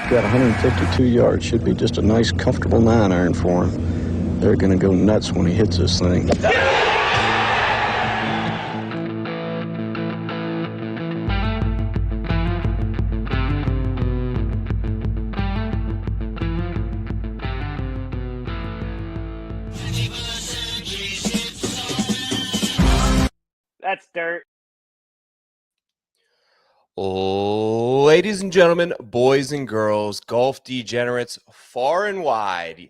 Got 152 yards. Should be just a nice, comfortable 9-iron for him. They're going to go nuts when he hits this thing. That's dirt. Ladies and gentlemen, boys and girls, golf degenerates far and wide.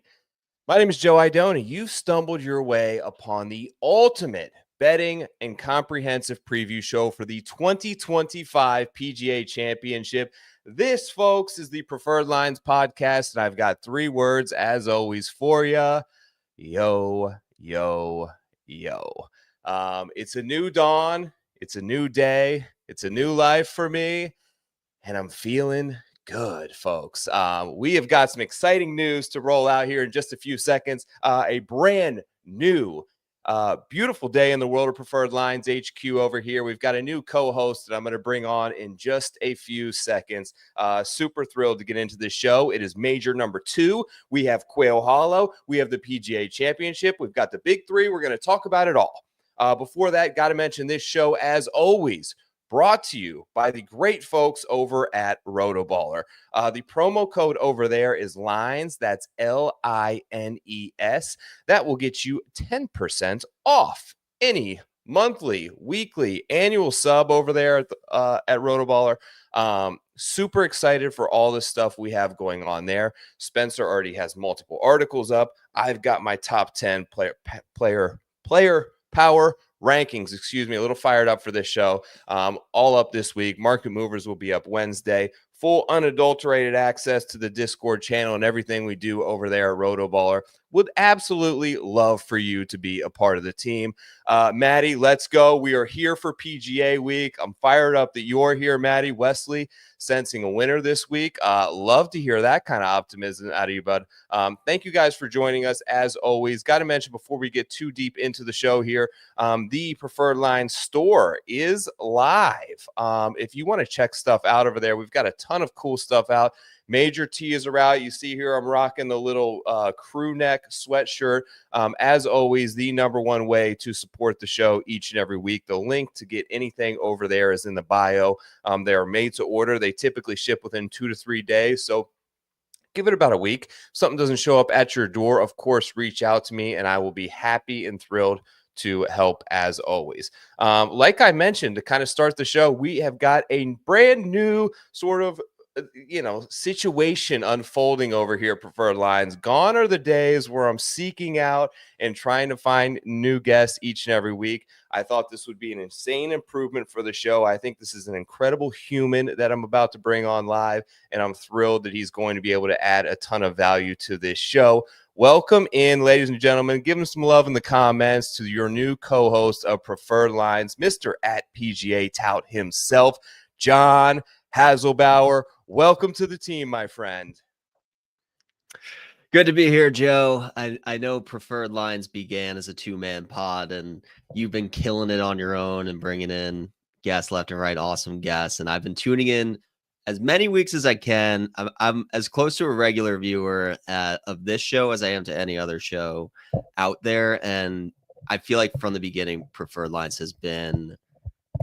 My name is Joe Idona. You've stumbled your way upon the ultimate betting and comprehensive preview show for the 2025 PGA Championship. This, folks, is the Preferred Lines podcast, and I've got 3 words, as always, for you. Yo, yo, yo. It's a new dawn. It's a new day. It's a new life for me, and I'm feeling good, folks. We have got some exciting news to roll out here in just a few seconds. A brand new, beautiful day in the world of Preferred Lines HQ over here. We've got a new co-host that I'm going to bring on in just a few seconds. Super thrilled to get into this show. It is major number 2. We have Quail Hollow. We have the PGA Championship. We've got the big 3. We're going to talk about it all. Before that, got to mention this show, as always, brought to you by the great folks over at Rotoballer. The promo code over there is LINES. That's LINES. That will get you 10% off any monthly, weekly, annual sub over there at Rotoballer. Super excited for all the stuff we have going on there. Spencer already has multiple articles up. I've got my top 10 player power rankings, a little fired up for this show. All up this week. Market movers will be up Wednesday. Full unadulterated access to the Discord channel and everything we do over there at Rotoballer. Would absolutely love for you to be a part of the team. Maddie, let's go. We are here for PGA week. I'm fired up that you're here, Maddie. Wesley sensing a winner this week. Love to hear that kind of optimism out of you, bud. Thank you guys for joining us as always. Got to mention before we get too deep into the show here, the Preferred Lines store is live. If you want to check stuff out over there, we've got a ton of cool stuff out. Major tees are out. You see here I'm rocking the little crew neck sweatshirt. As always, the number one way to support the show each and every week. The link to get anything over there is in the bio. They are made to order. They typically ship within 2 to 3 days. So give it about a week. If something doesn't show up at your door, of course, reach out to me and I will be happy and thrilled to help as always. Like I mentioned, to kind of start the show, we have got a brand new sort of situation unfolding over here at Preferred Lines. Gone are the days where I'm seeking out and trying to find new guests each and every week. I thought this would be an insane improvement for the show. I think this is an incredible human that I'm about to bring on live, and I'm thrilled that he's going to be able to add a ton of value to this show. Welcome in, ladies and gentlemen. Give him some love in the comments to your new co-host of Preferred Lines, Mr. at PGA Tout himself, John Haslbauer. Welcome to the team, my friend. Good to be here, Joe. I know Preferred Lines began as a 2-man pod, and you've been killing it on your own and bringing in guests left and right, awesome guests. And I've been tuning in as many weeks as I can. I'm as close to a regular viewer of this show as I am to any other show out there. And I feel like from the beginning, Preferred Lines has been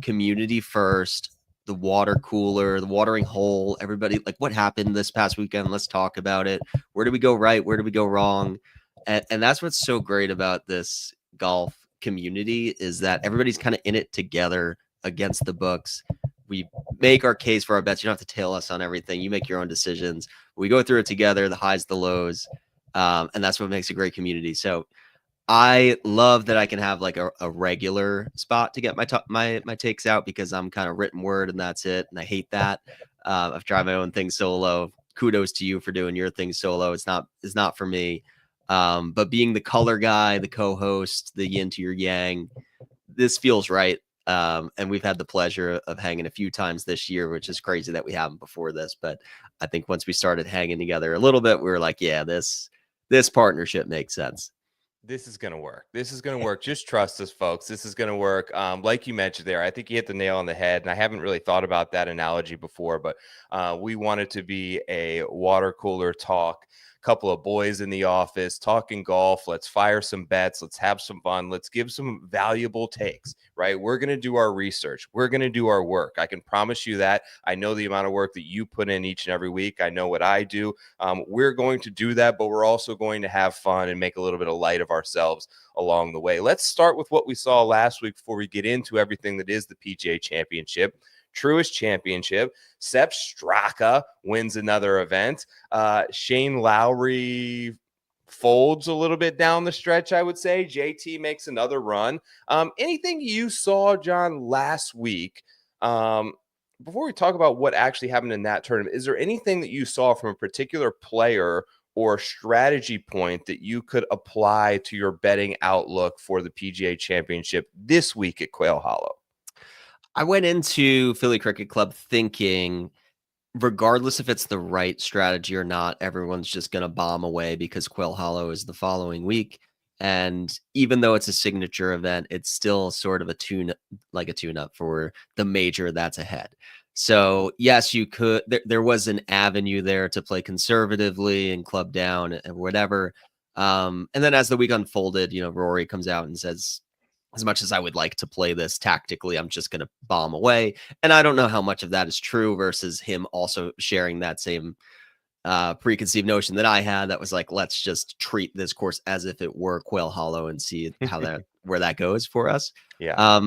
community first. The water cooler, the watering hole, everybody, like, what happened this past weekend? Let's talk about it. Where did we go right? Where did we go wrong? And that's what's so great about this golf community, is that everybody's kind of in it together against the books. We make our case for our bets. You don't have to tail us on everything. You make your own decisions. We go through it together, the highs, the lows. And that's what makes a great community. So I love that I can have like a regular spot to get my takes out, because I'm kind of written word and that's it. And I hate that. I've tried my own thing solo. Kudos to you for doing your thing solo. It's not for me. But being the color guy, the co-host, the yin to your yang, this feels right. And we've had the pleasure of hanging a few times this year, which is crazy that we haven't before this. But I think once we started hanging together a little bit, we were like, yeah, this partnership makes sense. This is going to work. This is going to work. Just trust us, folks. This is going to work. Like you mentioned there, I think you hit the nail on the head. And I haven't really thought about that analogy before, but we want it to be a water cooler talk. Couple of boys in the office talking golf. Let's fire some bets. Let's have some fun. Let's give some valuable takes, right? We're going to do our research. We're going to do our work. I can promise you that. I know the amount of work that you put in each and every week. I know what I do. We're going to do that, but we're also going to have fun and make a little bit of light of ourselves along the way. Let's start with what we saw last week before we get into everything that is the PGA Championship. Truist Championship. Sepp Straka wins another event. Shane Lowry folds a little bit down the stretch, I would say. JT makes another run. Anything you saw, John, last week, before we talk about what actually happened in that tournament, is there anything that you saw from a particular player or strategy point that you could apply to your betting outlook for the PGA Championship this week at Quail Hollow? I went into Philly Cricket Club thinking, regardless if it's the right strategy or not, everyone's just going to bomb away because Quail Hollow is the following week. And even though it's a signature event, it's still sort of a tune-up for the major that's ahead. So yes, you could. There was an avenue there to play conservatively and club down and whatever. And then as the week unfolded, Rory comes out and says, as much as I would like to play this tactically, I'm just going to bomb away. And I don't know how much of that is true versus him also sharing that same preconceived notion that I had that was like, let's just treat this course as if it were Quail Hollow and see how where that goes for us. Yeah.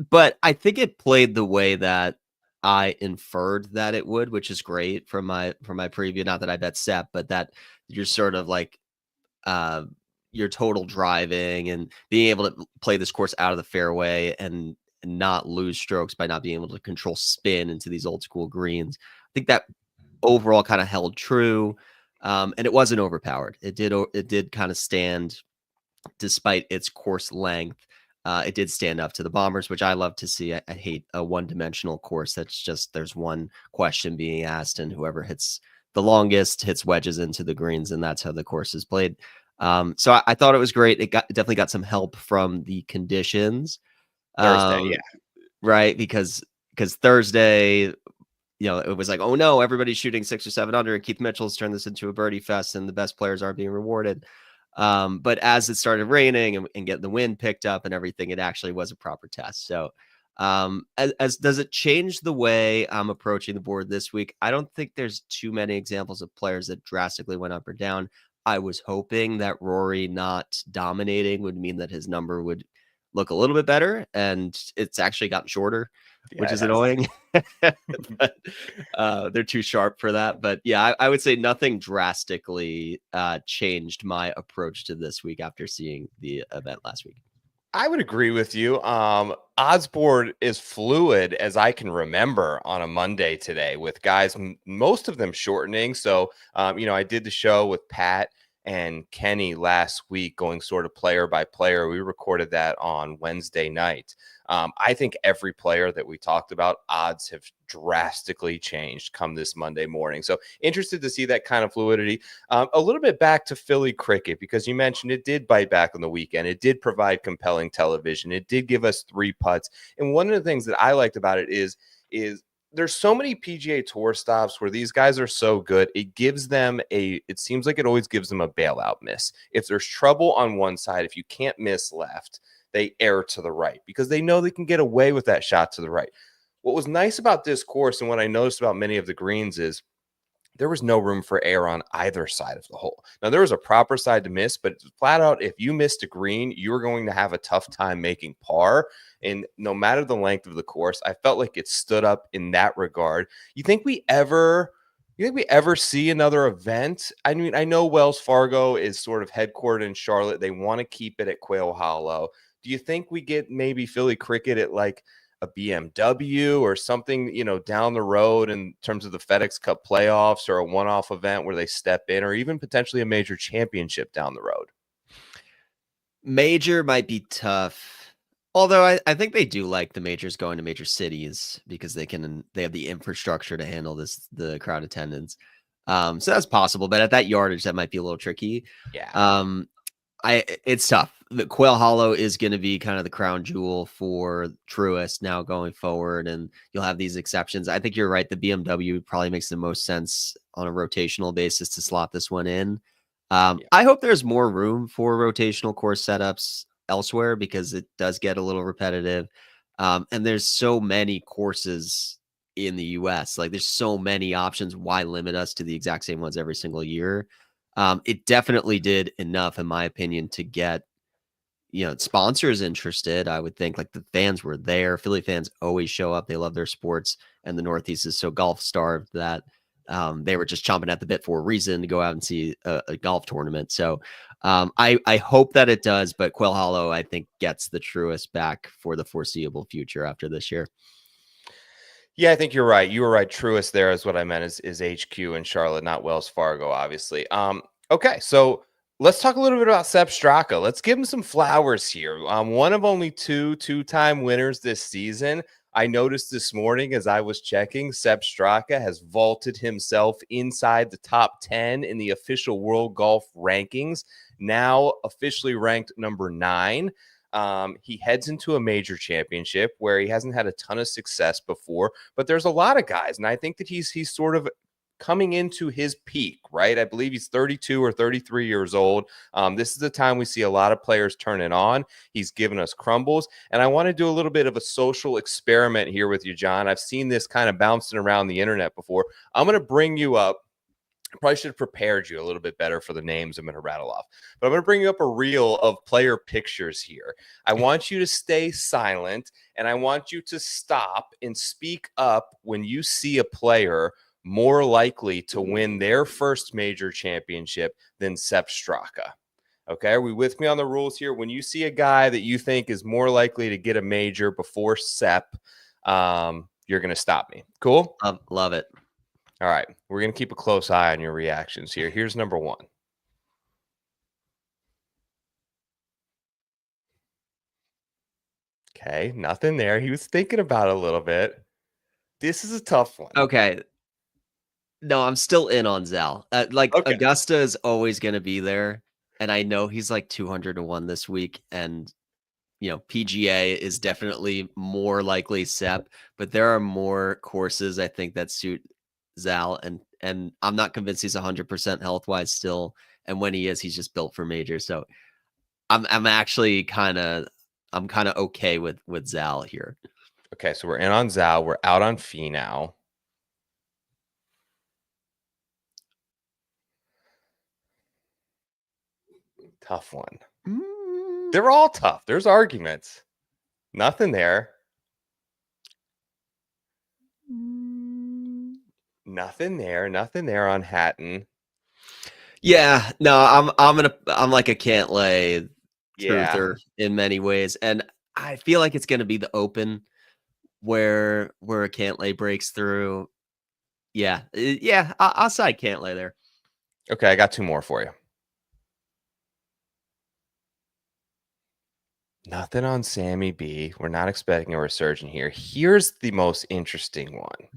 But I think it played the way that I inferred that it would, which is great from my preview. Not that I bet Sepp, but that you're sort of like your total driving and being able to play this course out of the fairway and not lose strokes by not being able to control spin into these old school greens. I think that overall kind of held true. And it wasn't overpowered. It did kind of stand despite its course length. It did stand up to the Bombers, which I love to see. I hate a one-dimensional course that's just there's one question being asked and whoever hits the longest hits wedges into the greens, and that's how the course is played. So I thought it was great. It definitely got some help from the conditions. Thursday, yeah. Right. Because Thursday, it was like, oh no, everybody's shooting 6 or 7 under, and Keith Mitchell's turned this into a birdie fest and the best players aren't being rewarded. But as it started raining and getting the wind picked up and everything, it actually was a proper test. So as does it change the way I'm approaching the board this week? I don't think there's too many examples of players that drastically went up or down. I was hoping that Rory not dominating would mean that his number would look a little bit better, and it's actually gotten shorter, which is annoying. But they're too sharp for that. But yeah, I would say nothing drastically changed my approach to this week after seeing the event last week. I would agree with you. Odds board is fluid as I can remember on a Monday today, with guys, most of them shortening. So, I did the show with Pat and Kenny last week, going sort of player by player. We recorded that on Wednesday night. I think every player that we talked about, odds have drastically changed come this Monday morning. So interested to see that kind of fluidity. A little bit back to Philly cricket, because you mentioned it did bite back on the weekend. It did provide compelling television. It did give us 3 putts. And one of the things that I liked about it is there's so many PGA Tour stops where these guys are so good. It gives them it seems like it always gives them a bailout miss. If there's trouble on one side, if you can't miss left, they err to the right because they know they can get away with that shot to the right. What was nice about this course, and what I noticed about many of the greens, is there was no room for error on either side of the hole. Now, there was a proper side to miss, but flat out, if you missed a green, you were going to have a tough time making par. And no matter the length of the course, I felt like it stood up in that regard. You think we ever see another event? I mean, I know Wells Fargo is sort of headquartered in Charlotte. They want to keep it at Quail Hollow. Do you think we get maybe Philly cricket at like a BMW or something, down the road in terms of the FedEx Cup playoffs, or a one-off event where they step in, or even potentially a major championship down the road? Major might be tough. Although I think they do like the majors going to major cities because they have the infrastructure to handle the crowd attendance. So that's possible, but at that yardage, that might be a little tricky. Yeah. It's tough. The Quail Hollow is going to be kind of the crown jewel for Truist now going forward, and you'll have these exceptions. I think you're right. The BMW probably makes the most sense on a rotational basis to slot this one in. I hope there's more room for rotational course setups elsewhere because it does get a little repetitive. And there's so many courses in the US. Like there's so many options. Why limit us to the exact same ones every single year? It definitely did enough, in my opinion, to get, sponsors interested. I would think like the fans were there. Philly fans always show up. They love their sports, and the Northeast is so golf starved that they were just chomping at the bit for a reason to go out and see a golf tournament. So I hope that it does, but Quail Hollow, I think, gets the Truist back for the foreseeable future after this year. Yeah, I think you're right. You were right. Truist there is what I meant is HQ in Charlotte, not Wells Fargo, obviously. Okay, so let's talk a little bit about Sepp Straka. Let's give him some flowers here. One of only two-time winners this season. I noticed this morning as I was checking, Sepp Straka has vaulted himself inside the top 10 in the official World Golf Rankings, now officially ranked number 9. He heads into a major championship where he hasn't had a ton of success before, but there's a lot of guys, and I think that he's sort of coming into his peak, right? I believe he's 32 or 33 years old. This is the time we see a lot of players turn it on. He's given us crumbles, and I want to do a little bit of a social experiment here with you, John. I've seen this kind of bouncing around the internet before. I'm going to bring you up. I probably should have prepared you a little bit better for the names I'm going to rattle off. But I'm going to bring you up a reel of player pictures here. I want you to stay silent, and I want you to stop and speak up when you see a player more likely to win their first major championship than Sepp Straka. Okay, are we with me on the rules here? When you see a guy that you think is more likely to get a major before Sepp, you're going to stop me. Cool? Love it. All right, we're going to keep a close eye on your reactions here. Here's number 1. Okay, nothing there. He was thinking about it a little bit. This is a tough one. Okay. No, I'm still in on Zal. Okay. Augusta is always going to be there, and I know he's like 200-1 this week, and PGA is definitely more likely Sepp, but there are more courses I think that suit Zal, and I'm not convinced he's 100% health wise still, and when he is, he's just built for majors. So I'm actually kind of okay with Zal here. Okay, so we're in on Zal. We're out on Fee now. Tough one. They're all tough. There's arguments. Nothing there. Nothing there. Nothing there on Hatton. Yeah, no, I'm like a can't lay truther in many ways, and I feel like it's gonna be the Open where a can't lay breaks through. Yeah, I'll side can't lay there. Okay, I got 2 more for you. Nothing on Sammy B. We're not expecting a resurgence here. Here's the most interesting one.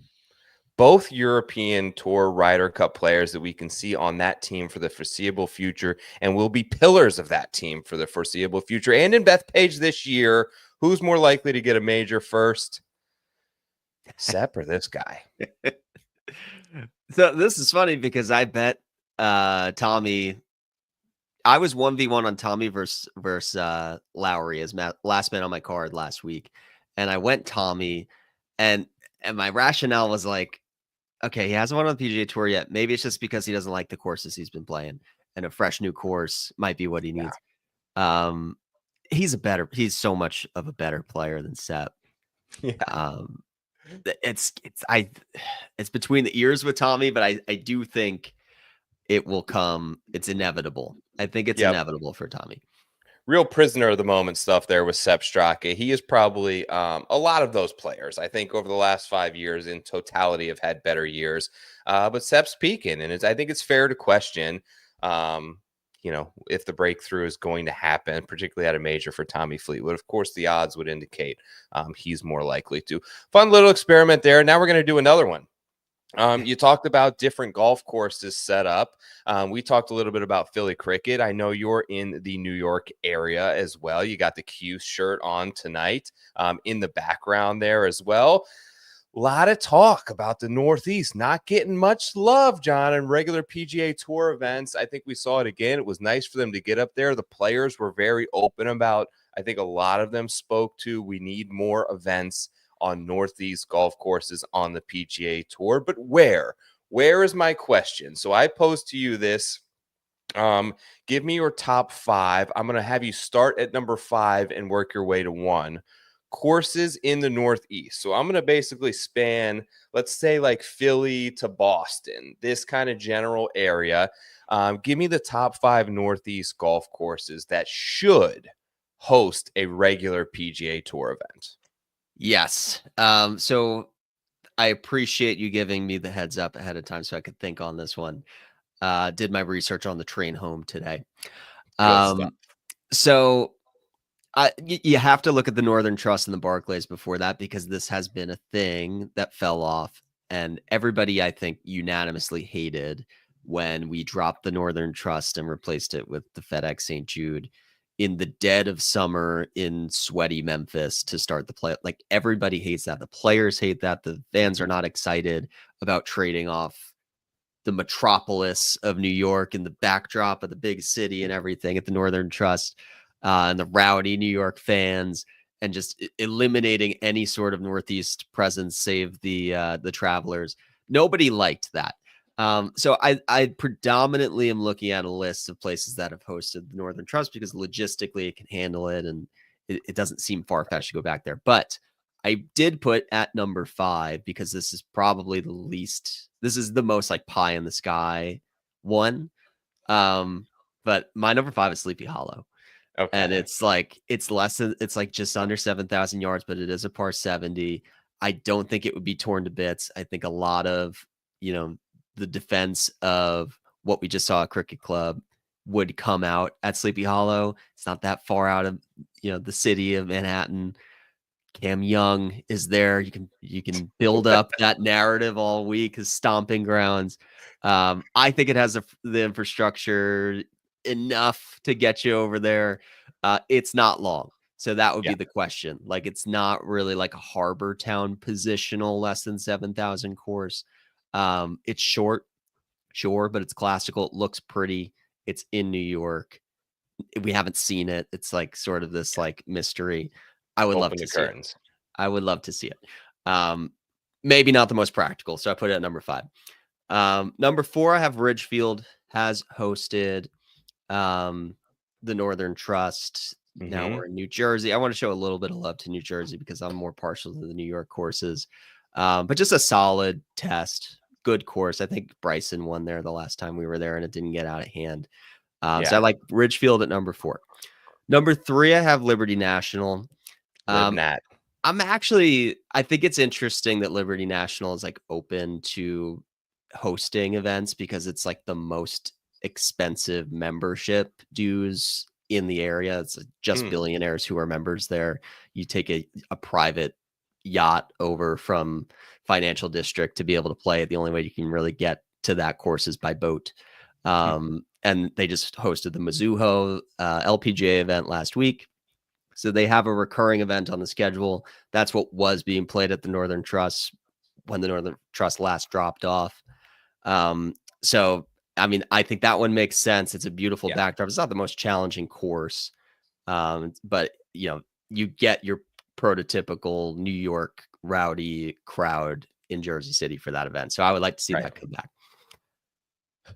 Both European Tour Ryder Cup players that we can see on that team for the foreseeable future and will be pillars of that team for the foreseeable future. And in Bethpage this year, who's more likely to get a major first? Sepp or this guy? So this is funny because I bet Tommy. I was 1v1 on Tommy versus Lowry as last man on my card last week, and I went Tommy, and my rationale was like, okay, he hasn't won on the PGA Tour yet. Maybe it's just because he doesn't like the courses he's been playing, and a fresh new course might be what he needs. He's so much of a better player than Sepp. Yeah. It's between the ears with Tommy, but I do think it will come. It's inevitable. I think it's inevitable for Tommy. Real prisoner of the moment stuff there with Sepp Straka. He is probably a lot of those players, I think, over the last 5 years in totality have had better years. But Sepp's peaking, and I think it's fair to question, if the breakthrough is going to happen, particularly at a major for Tommy Fleetwood. Of course, the odds would indicate he's more likely to. Fun little experiment there. Now we're going to do another one. You talked about different golf courses set up. We talked a little bit about Philly cricket. I know you're in the New York area as well. You got the Q shirt on tonight in the background there as well. A lot of talk about the Northeast not getting much love, John, in regular PGA Tour events. I think we saw it again. It was nice for them to get up there. The players were very open about, I think a lot of them spoke to, we need more events on Northeast golf courses on the PGA Tour. But where is my question? So I pose to you this. Give me your top 5. I'm going to have you start at number 5 and work your way to 1. Courses in the Northeast. So I'm going to basically span, let's say like Philly to Boston, this kind of general area. Give me the top 5 Northeast golf courses that should host a regular PGA Tour event. Yes. So I appreciate you giving me the heads up ahead of time so I could think on this one. Did my research on the train home today. So you have to look at the Northern Trust and the Barclays before that, because this has been a thing that fell off, and everybody, I think, unanimously hated when we dropped the Northern Trust and replaced it with the FedEx St. Jude in the dead of summer in sweaty Memphis to start the play. Like, everybody hates that. The players hate that. The fans are not excited about trading off the metropolis of New York and the backdrop of the big city and everything at the Northern Trust, and the rowdy New York fans, and just eliminating any sort of Northeast presence save the travelers. Nobody liked that. So I predominantly am looking at a list of places that have hosted the Northern Trust because logistically it can handle it, and it doesn't seem far-fetched to go back there. But I did put at number 5 because this is probably the least. This is the most like pie in the sky one. But my number 5 is Sleepy Hollow. Okay. And it's like it's like just under 7,000 yards, but it is a par 70. I don't think it would be torn to bits. I think a lot of, the defense of what we just saw at Cricket Club would come out at Sleepy Hollow. It's not that far out of, the city of Manhattan. Cam Young is there. You can build up that narrative all week as stomping grounds. I think it has the infrastructure enough to get you over there. It's not long. So that would be the question. Like, it's not really like a harbor town positional less than 7,000 course. It's short, sure, but it's classical. It looks pretty. It's in New York. We haven't seen it. It's like sort of this like mystery. I would love to see it. I would love to see it. Maybe not the most practical. So I put it at number 5. Number 4, I have Ridgefield has hosted the Northern Trust. Mm-hmm. Now we're in New Jersey. I want to show a little bit of love to New Jersey because I'm more partial to the New York courses. But just a solid test, good course. I think Bryson won there the last time we were there and it didn't get out of hand. So I like Ridgefield at number 4. Number 3, I have Liberty National. I think it's interesting that Liberty National is like open to hosting events because it's like the most expensive membership dues in the area. It's just billionaires who are members there. You take a private yacht over from Financial District to be able to play. The only way you can really get to that course is by boat. And they just hosted the Mizuho LPGA event last week. So they have a recurring event on the schedule. That's what was being played at the Northern Trust when the Northern Trust last dropped off. So, I mean, I think that one makes sense. It's a beautiful backdrop. It's not the most challenging course, but, you get your prototypical New York rowdy crowd in Jersey City for that event. So I would like to see that come back.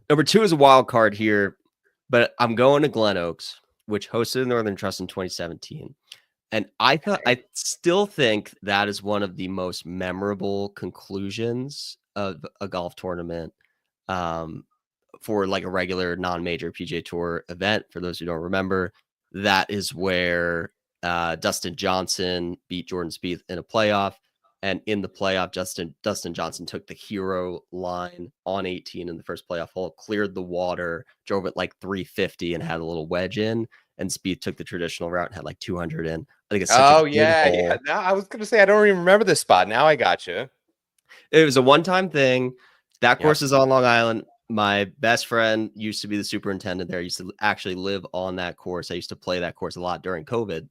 Number 2 is a wild card here, but I'm going to Glen Oaks, which hosted the Northern Trust in 2017. And I still think that is one of the most memorable conclusions of a golf tournament for like a regular non-major PGA Tour event. For those who don't remember, that is where Dustin Johnson beat Jordan Spieth in a playoff. And in the playoff, Dustin Johnson took the hero line on 18 in the first playoff hole, cleared the water, drove it like 350 and had a little wedge in. And Spieth took the traditional route and had like 200 in. I think it's such a good hole. Now I was going to say, I don't even remember this spot. Now I got you. It was a one-time thing. That Yep. course is on Long Island. My best friend used to be the superintendent there. I used to actually live on that course. I used to play that course a lot during COVID.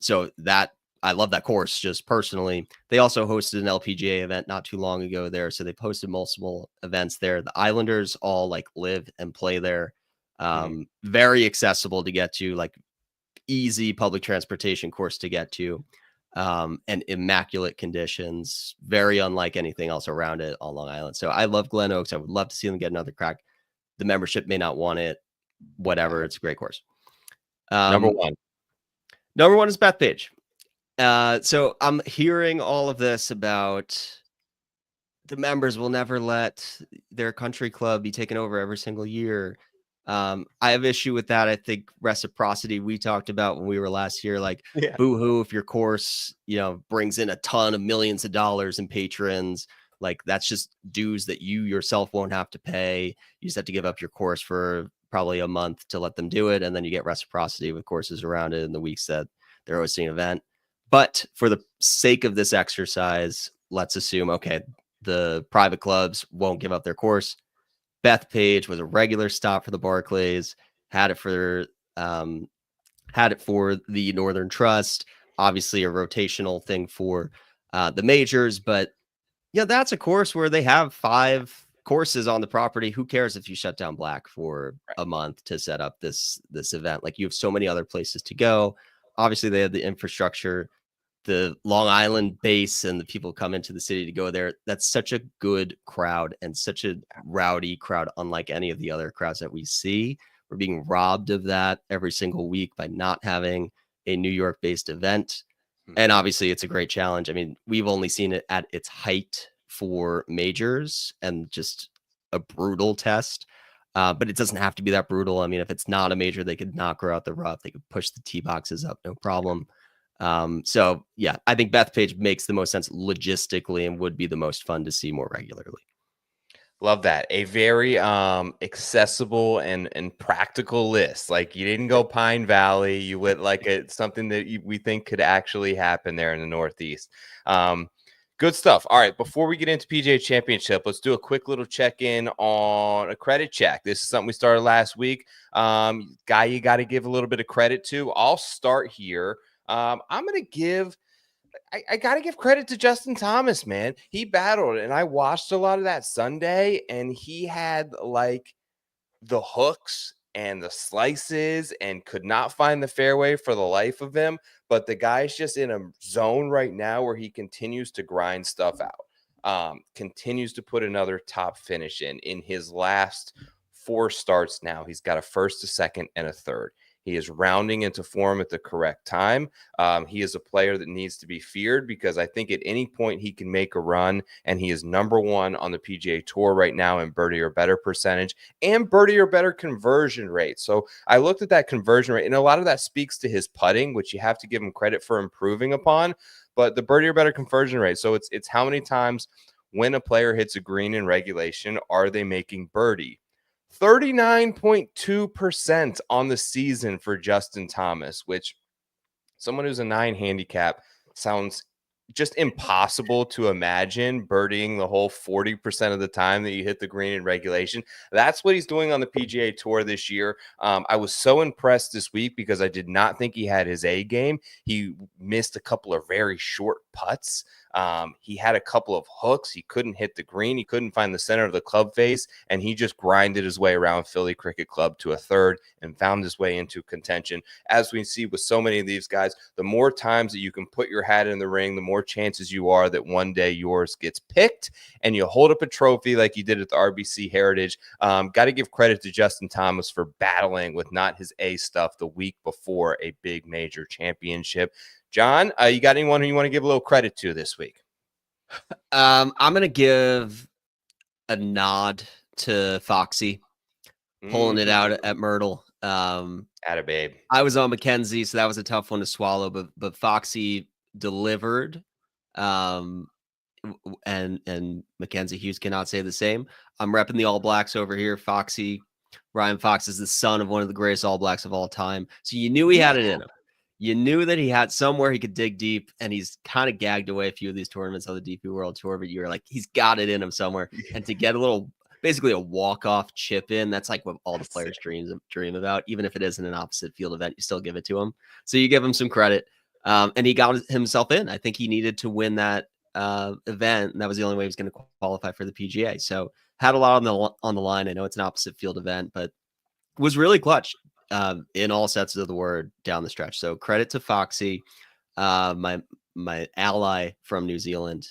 So that I love that course just personally. They also hosted an LPGA event not too long ago there. So they've hosted multiple events there. The Islanders all like live and play there. Very accessible to get to, like easy public transportation course to get to. And immaculate conditions, very unlike anything else around it on Long Island. So I love Glen Oaks. I would love to see them get another crack. The membership may not want it, whatever. It's a great course. Number one is Bethpage. So I'm hearing all of this about the members will never let their country club be taken over every single year. I have issue with that. I think reciprocity we talked about when we were last year, like boo-hoo if your course, brings in a ton of millions of dollars in patrons, like that's just dues that you yourself won't have to pay. You just have to give up your course for probably a month to let them do it. And then you get reciprocity with courses around it in the weeks that they're hosting an event. But for the sake of this exercise, let's assume, okay, the private clubs won't give up their course. Bethpage was a regular stop for the Barclays, had it for the Northern Trust, obviously a rotational thing for the majors, but that's a course where they have 5 courses on the property. Who cares if you shut down Black for a month to set up this event? Like, you have so many other places to go. Obviously they have the infrastructure, the Long Island base, and the people come into the city to go there. That's such a good crowd and such a rowdy crowd, unlike any of the other crowds that we see. We're being robbed of that every single week by not having a New York based event. And obviously it's a great challenge. I mean, we've only seen it at its height for majors and just a brutal test. But it doesn't have to be that brutal. I mean, if it's not a major, they could knock her out the rough. They could push the tee boxes up, no problem. So yeah, I think Bethpage makes the most sense logistically and would be the most fun to see more regularly. Love that. A very accessible and practical list. Like, you didn't go Pine Valley. You went like something that we think could actually happen there in the Northeast. Good stuff. All right, before we get into PGA Championship, let's do a quick little check-in on a credit check. This is something we started last week. Guy you got to give a little bit of credit to. I'll start here. I'm going to give I got to give credit to Justin Thomas, man. He battled, and I watched a lot of that Sunday, and he had like the hooks and the slices and could not find the fairway for the life of him. But the guy's just in a zone right now where he continues to grind stuff out, continues to put another top finish in his last 4 starts now. He's got a first, a second, and a third. He is rounding into form at the correct time. He is a player that needs to be feared because I think at any point he can make a run, and he is number 1 on the PGA Tour right now in birdie or better percentage and birdie or better conversion rate. So I looked at that conversion rate, and a lot of that speaks to his putting, which you have to give him credit for improving upon, but the birdie or better conversion rate. So it's how many times when a player hits a green in regulation are they making birdie? 39.2% on the season for Justin Thomas, which someone who's a 9 handicap sounds just impossible to imagine birdieing the whole 40% of the time that you hit the green in regulation. That's what he's doing on the PGA Tour this year. I was so impressed this week because I did not think he had his A game. He missed a couple of very short putts. He had a couple of hooks. He couldn't hit the green. He couldn't find the center of the club face, and he just grinded his way around Philly Cricket Club to a third and found his way into contention. As we see with so many of these guys, the more times that you can put your hat in the ring, the more chances you are that one day yours gets picked and you hold up a trophy like you did at the RBC Heritage. Got to give credit to Justin Thomas for battling with not his A stuff the week before a big major championship. John, you got anyone who you want to give a little credit to this week? I'm going to give a nod to Foxy pulling it out at Myrtle. Atta babe. I was on Mackenzie, so that was a tough one to swallow, but Foxy delivered. And Mackenzie Hughes cannot say the same. I'm repping the All Blacks over here. Ryan Fox is the son of one of the greatest All Blacks of all time. So you knew he had it in him. you knew that he had somewhere he could dig deep, and he's kind of gagged away a few of these tournaments on the DP World Tour, but you were like, he's got it in him somewhere. And to get a little, basically a walk-off chip in, that's like what all the players dream about. Even if it isn't an opposite field event, you still give it to him. So you give him some credit. And he got himself in. I think he needed to win that event, and that was the only way he was going to qualify for the PGA. So had a lot on the line. I know it's an opposite field event, but was really clutch in all senses of the word down the stretch. So credit to Foxy, my ally from New Zealand.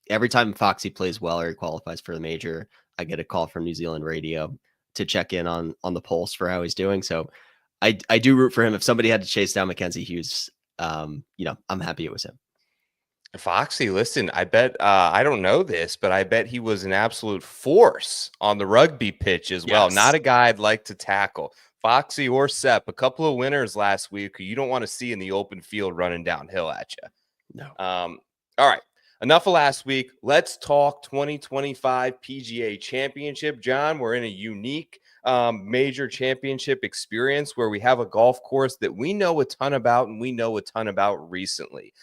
Every time Foxy plays well or he qualifies for the major, I get a call from New Zealand radio to check in on the pulse for how he's doing. So I do root for him. If somebody had to chase down Mackenzie Hughes, I'm happy it was him. Foxy, listen, I bet, I don't know this, but I bet he was an absolute force on the rugby pitch as well. Yes. Not a guy I'd like to tackle. Foxy or Sepp, a couple of winners last week who you don't want to see in the open field running downhill at you. No. All right. Enough of last week. Let's talk 2025 PGA Championship. John, we're in a unique major championship experience where we have a golf course that we know a ton about and we know a ton about recently.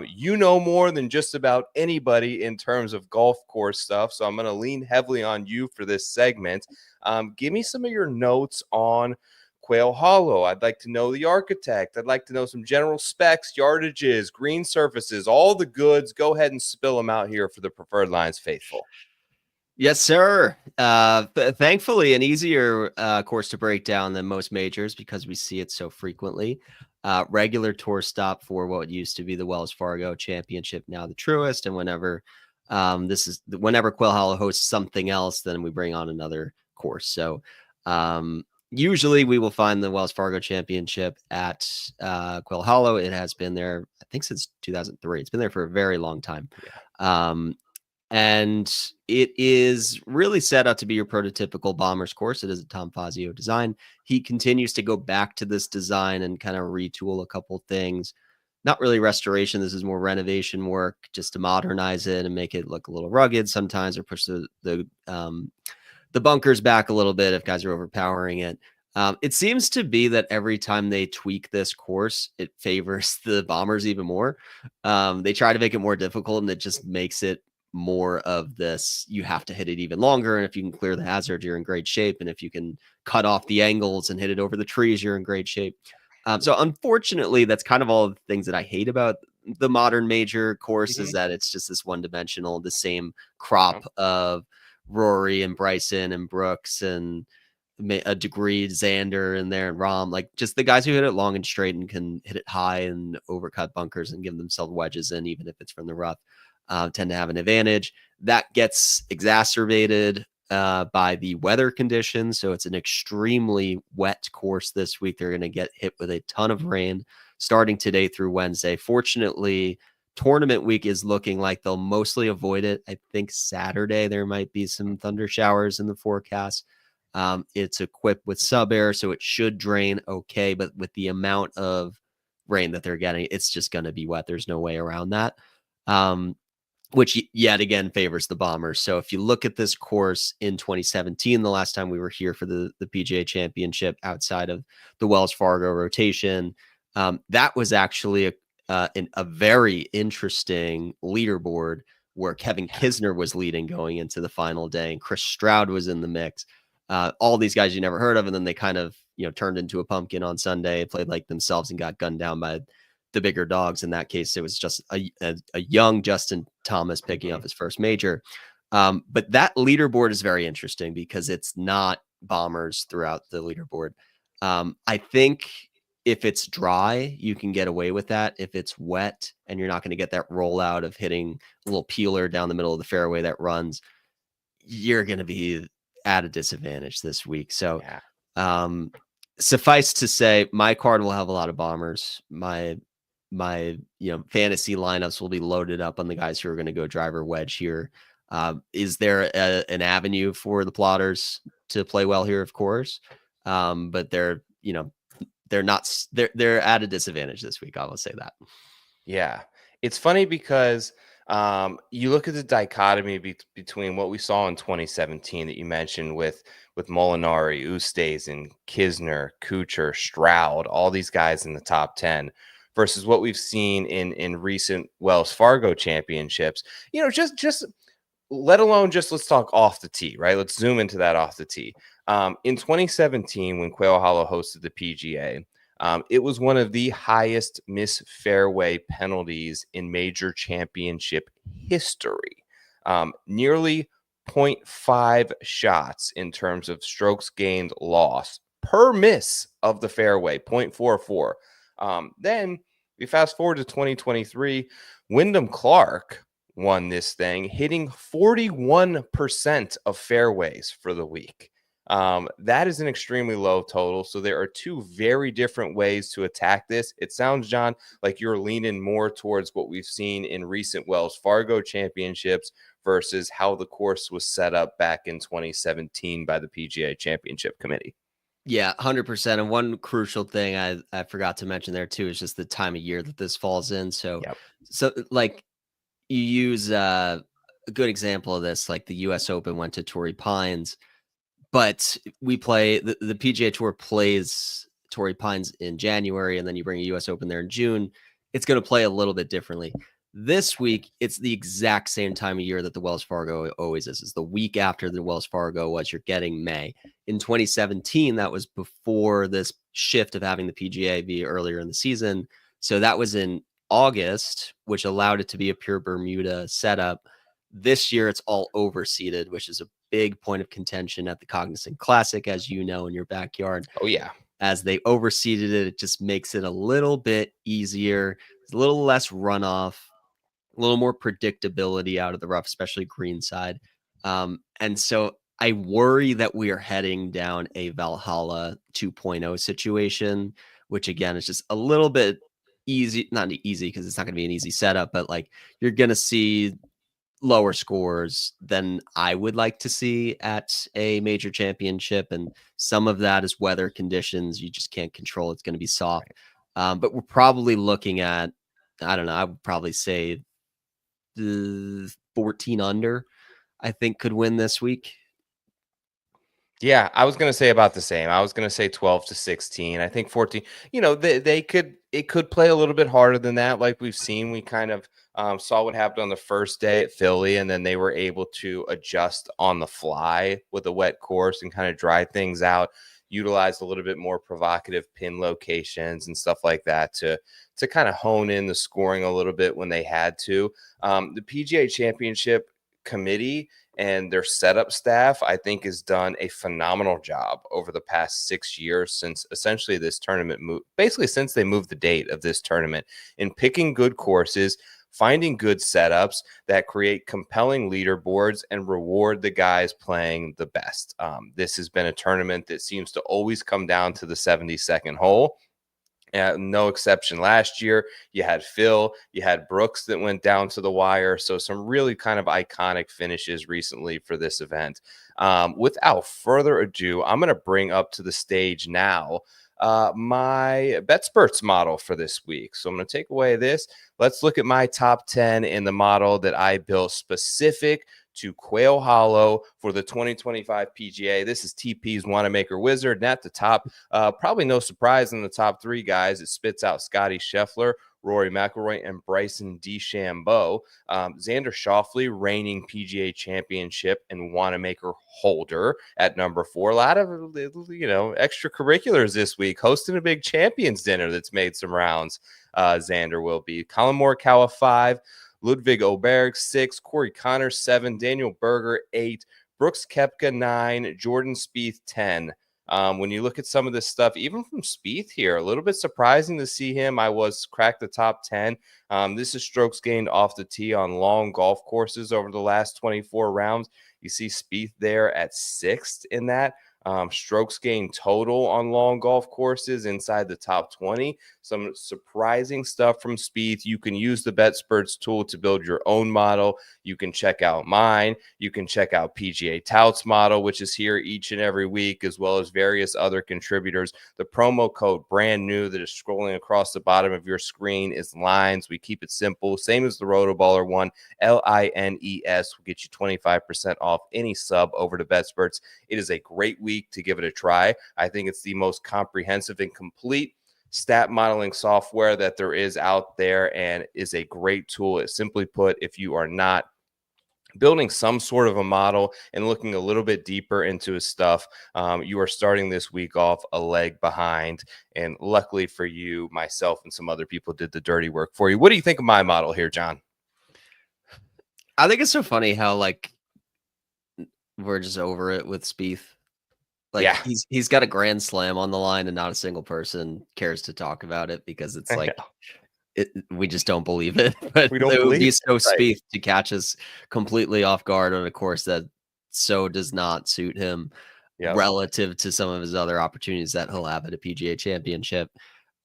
You know more than just about anybody in terms of golf course stuff, so I'm going to lean heavily on you for this segment. Give me some of your notes on Quail Hollow. I'd like to know the architect. I'd like to know some general specs, yardages, green surfaces, all the goods. Go ahead and spill them out here for the Preferred Lines faithful. Yes, sir. Thankfully, an easier course to break down than most majors because we see it so frequently. Regular tour stop for what used to be the Wells Fargo Championship, now the Truist. And whenever Quail Hollow hosts something else, then we bring on another course. So usually we will find the Wells Fargo Championship at Quail Hollow. It has been there, I think, since 2003. It's been there for a very long time. Yeah. And it is really set out to be your prototypical Bombers course. It is a Tom Fazio design. He continues to go back to this design and kind of retool a couple things. Not really restoration. This is more renovation work just to modernize it and make it look a little rugged sometimes, or push the bunkers back a little bit if guys are overpowering it. It seems to be that every time they tweak this course, it favors the Bombers even more. They try to make it more difficult, and it just makes it more of this. You have to hit it even longer, and if you can clear the hazard, you're in great shape, and if you can cut off the angles and hit it over the trees, you're in great shape. So unfortunately, that's kind of all the things that I hate about the modern major course, is that it's just this one-dimensional, the same crop of Rory and Bryson and Brooks and a degree Xander in there and Rahm, like just the guys who hit it long and straight and can hit it high and overcut bunkers and give themselves wedges in, even if it's from the rough. Tend to have an advantage. That gets exacerbated by the weather conditions. So it's an extremely wet course this week. They're going to get hit with a ton of rain starting today through Wednesday. Fortunately, tournament week is looking like they'll mostly avoid it. I think Saturday there might be some thunder showers in the forecast. It's equipped with sub air, so it should drain okay. But with the amount of rain that they're getting, it's just going to be wet. There's no way around that. Which yet again favors the Bombers. So if you look at this course in 2017, the last time we were here for the PGA Championship outside of the Wells Fargo rotation, that was actually a very interesting leaderboard where Kevin Kisner was leading going into the final day, and Chris Stroud was in the mix. All these guys you never heard of, and then they kind of turned into a pumpkin on Sunday, played like themselves, and got gunned down by the bigger dogs. In that case, it was just a young Justin Thomas picking up his first major. But that leaderboard is very interesting because it's not Bombers throughout the leaderboard. I think if it's dry, you can get away with that. If it's wet and you're not going to get that rollout of hitting a little peeler down the middle of the fairway that runs, you're going to be at a disadvantage this week. So suffice to say, my card will have a lot of Bombers. My fantasy lineups will be loaded up on the guys who are going to go driver wedge here. Is there an avenue for the plotters to play well here? Of course. But they're at a disadvantage this week. I will say that. Yeah. It's funny because You look at the dichotomy between what we saw in 2017 that you mentioned with Molinari, Oosthuizen, Kisner, Kuchar, Stroud, all these guys in the top 10 versus what we've seen in recent Wells Fargo championships. Just let alone just let's talk off the tee, right? Let's zoom into that off the tee. In 2017, when Quail Hollow hosted the PGA, it was one of the highest miss fairway penalties in major championship history. Nearly 0.5 shots in terms of strokes gained loss per miss of the fairway, 0.44. Then we fast forward to 2023, Wyndham Clark won this thing, hitting 41% of fairways for the week. That is an extremely low total. So there are two very different ways to attack this. It sounds, John, like you're leaning more towards what we've seen in recent Wells Fargo championships versus how the course was set up back in 2017 by the PGA Championship Committee. Yeah, 100%. And one crucial thing I forgot to mention there too is just the time of year that this falls in. So, Yep. so like you use a good example of this, like the U.S. Open went to Torrey Pines. But we play the PGA Tour plays Torrey Pines in January, and then you bring a U.S. Open there in June. It's going to play a little bit differently. This week, it's the exact same time of year that the Wells Fargo always is. It's the week after the Wells Fargo was. You're getting May. In 2017, that was before this shift of having the PGA be earlier in the season. So that was in August, which allowed it to be a pure Bermuda setup. This year, it's all overseeded, which is a big point of contention at the Cognizant Classic, as you know, in your backyard. Oh, yeah. As they overseeded it, it just makes it a little bit easier. It's a little less runoff, a little more predictability out of the rough, especially green side. And so I worry that we are heading down a Valhalla 2.0 situation, which again is just a little bit easy, not easy because it's not going to be an easy setup, but like you're going to see lower scores than I would like to see at a major championship. And some of that is weather conditions. You just can't control. It's going to be soft. But we're probably looking at, I don't know, I would probably say 14 under, I think could win this week. Yeah, I was going to say about the same. I was going to say 12 to 16. I think 14, it could play a little bit harder than that. Like we've seen, we kind of saw what happened on the first day at Philly, and then they were able to adjust on the fly with a wet course and kind of dry things out, utilize a little bit more provocative pin locations and stuff like that to kind of hone in the scoring a little bit when they had to. The PGA Championship Committee and their setup staff, I think, has done a phenomenal job over the past 6 years since essentially this tournament moved, basically since they moved the date of this tournament, in picking good courses, finding good setups that create compelling leaderboards and reward the guys playing the best. This has been a tournament that seems to always come down to the 72nd hole. No exception last year. You had Phil, you had Brooks that went down to the wire. So some really kind of iconic finishes recently for this event. Without further ado, I'm going to bring up to the stage now my BetSperts model for this week. So I'm going to take away this. Let's look at my top 10 in the model that I built specific to Quail Hollow for the 2025 PGA. This is TP's Wanamaker Wizard. And at the top, probably no surprise in the top three guys, it spits out Scotty Scheffler, Rory McIlroy, and Bryson DeChambeau. Xander Schauffele, reigning PGA Championship and Wanamaker holder at number 4. A lot of, extracurriculars this week, hosting a big champions dinner that's made some rounds. Xander will be. Colin Morikawa 5. Ludwig Oberg 6, Corey Connors 7, Daniel Berger 8, Brooks Koepka 9, Jordan Spieth 10. When you look at some of this stuff, even from Spieth here, a little bit surprising to see him. I was cracked the top 10. This is strokes gained off the tee on long golf courses over the last 24 rounds. You see Spieth there at 6th in that. strokes gained total on long golf courses inside the top 20. Some surprising stuff from Spieth. You can use the BetSperts tool to build your own model. You can check out mine. You can check out PGA Tout's model, which is here each and every week, as well as various other contributors. The promo code brand new that is scrolling across the bottom of your screen is LINES. We keep it simple, same as the Rotoballer one. LINES will get you 25% off any sub over to BetSperts. It is a great week to give it a try. I think it's the most comprehensive and complete stat modeling software that there is out there, and is a great tool. Simply put, if you are not building some sort of a model and looking a little bit deeper into his stuff, you are starting this week off a leg behind. And luckily for you, myself and some other people did the dirty work for you. What do you think of my model here, John? I think it's so funny how like we're just over it with Spieth. Like Yeah. he's got a grand slam on the line and not a single person cares to talk about it because it's like we just don't believe it. But We don't it would be believe so it, right. Spieth to catch us completely off guard on a course that so does not suit him relative to some of his other opportunities that he'll have at a PGA Championship.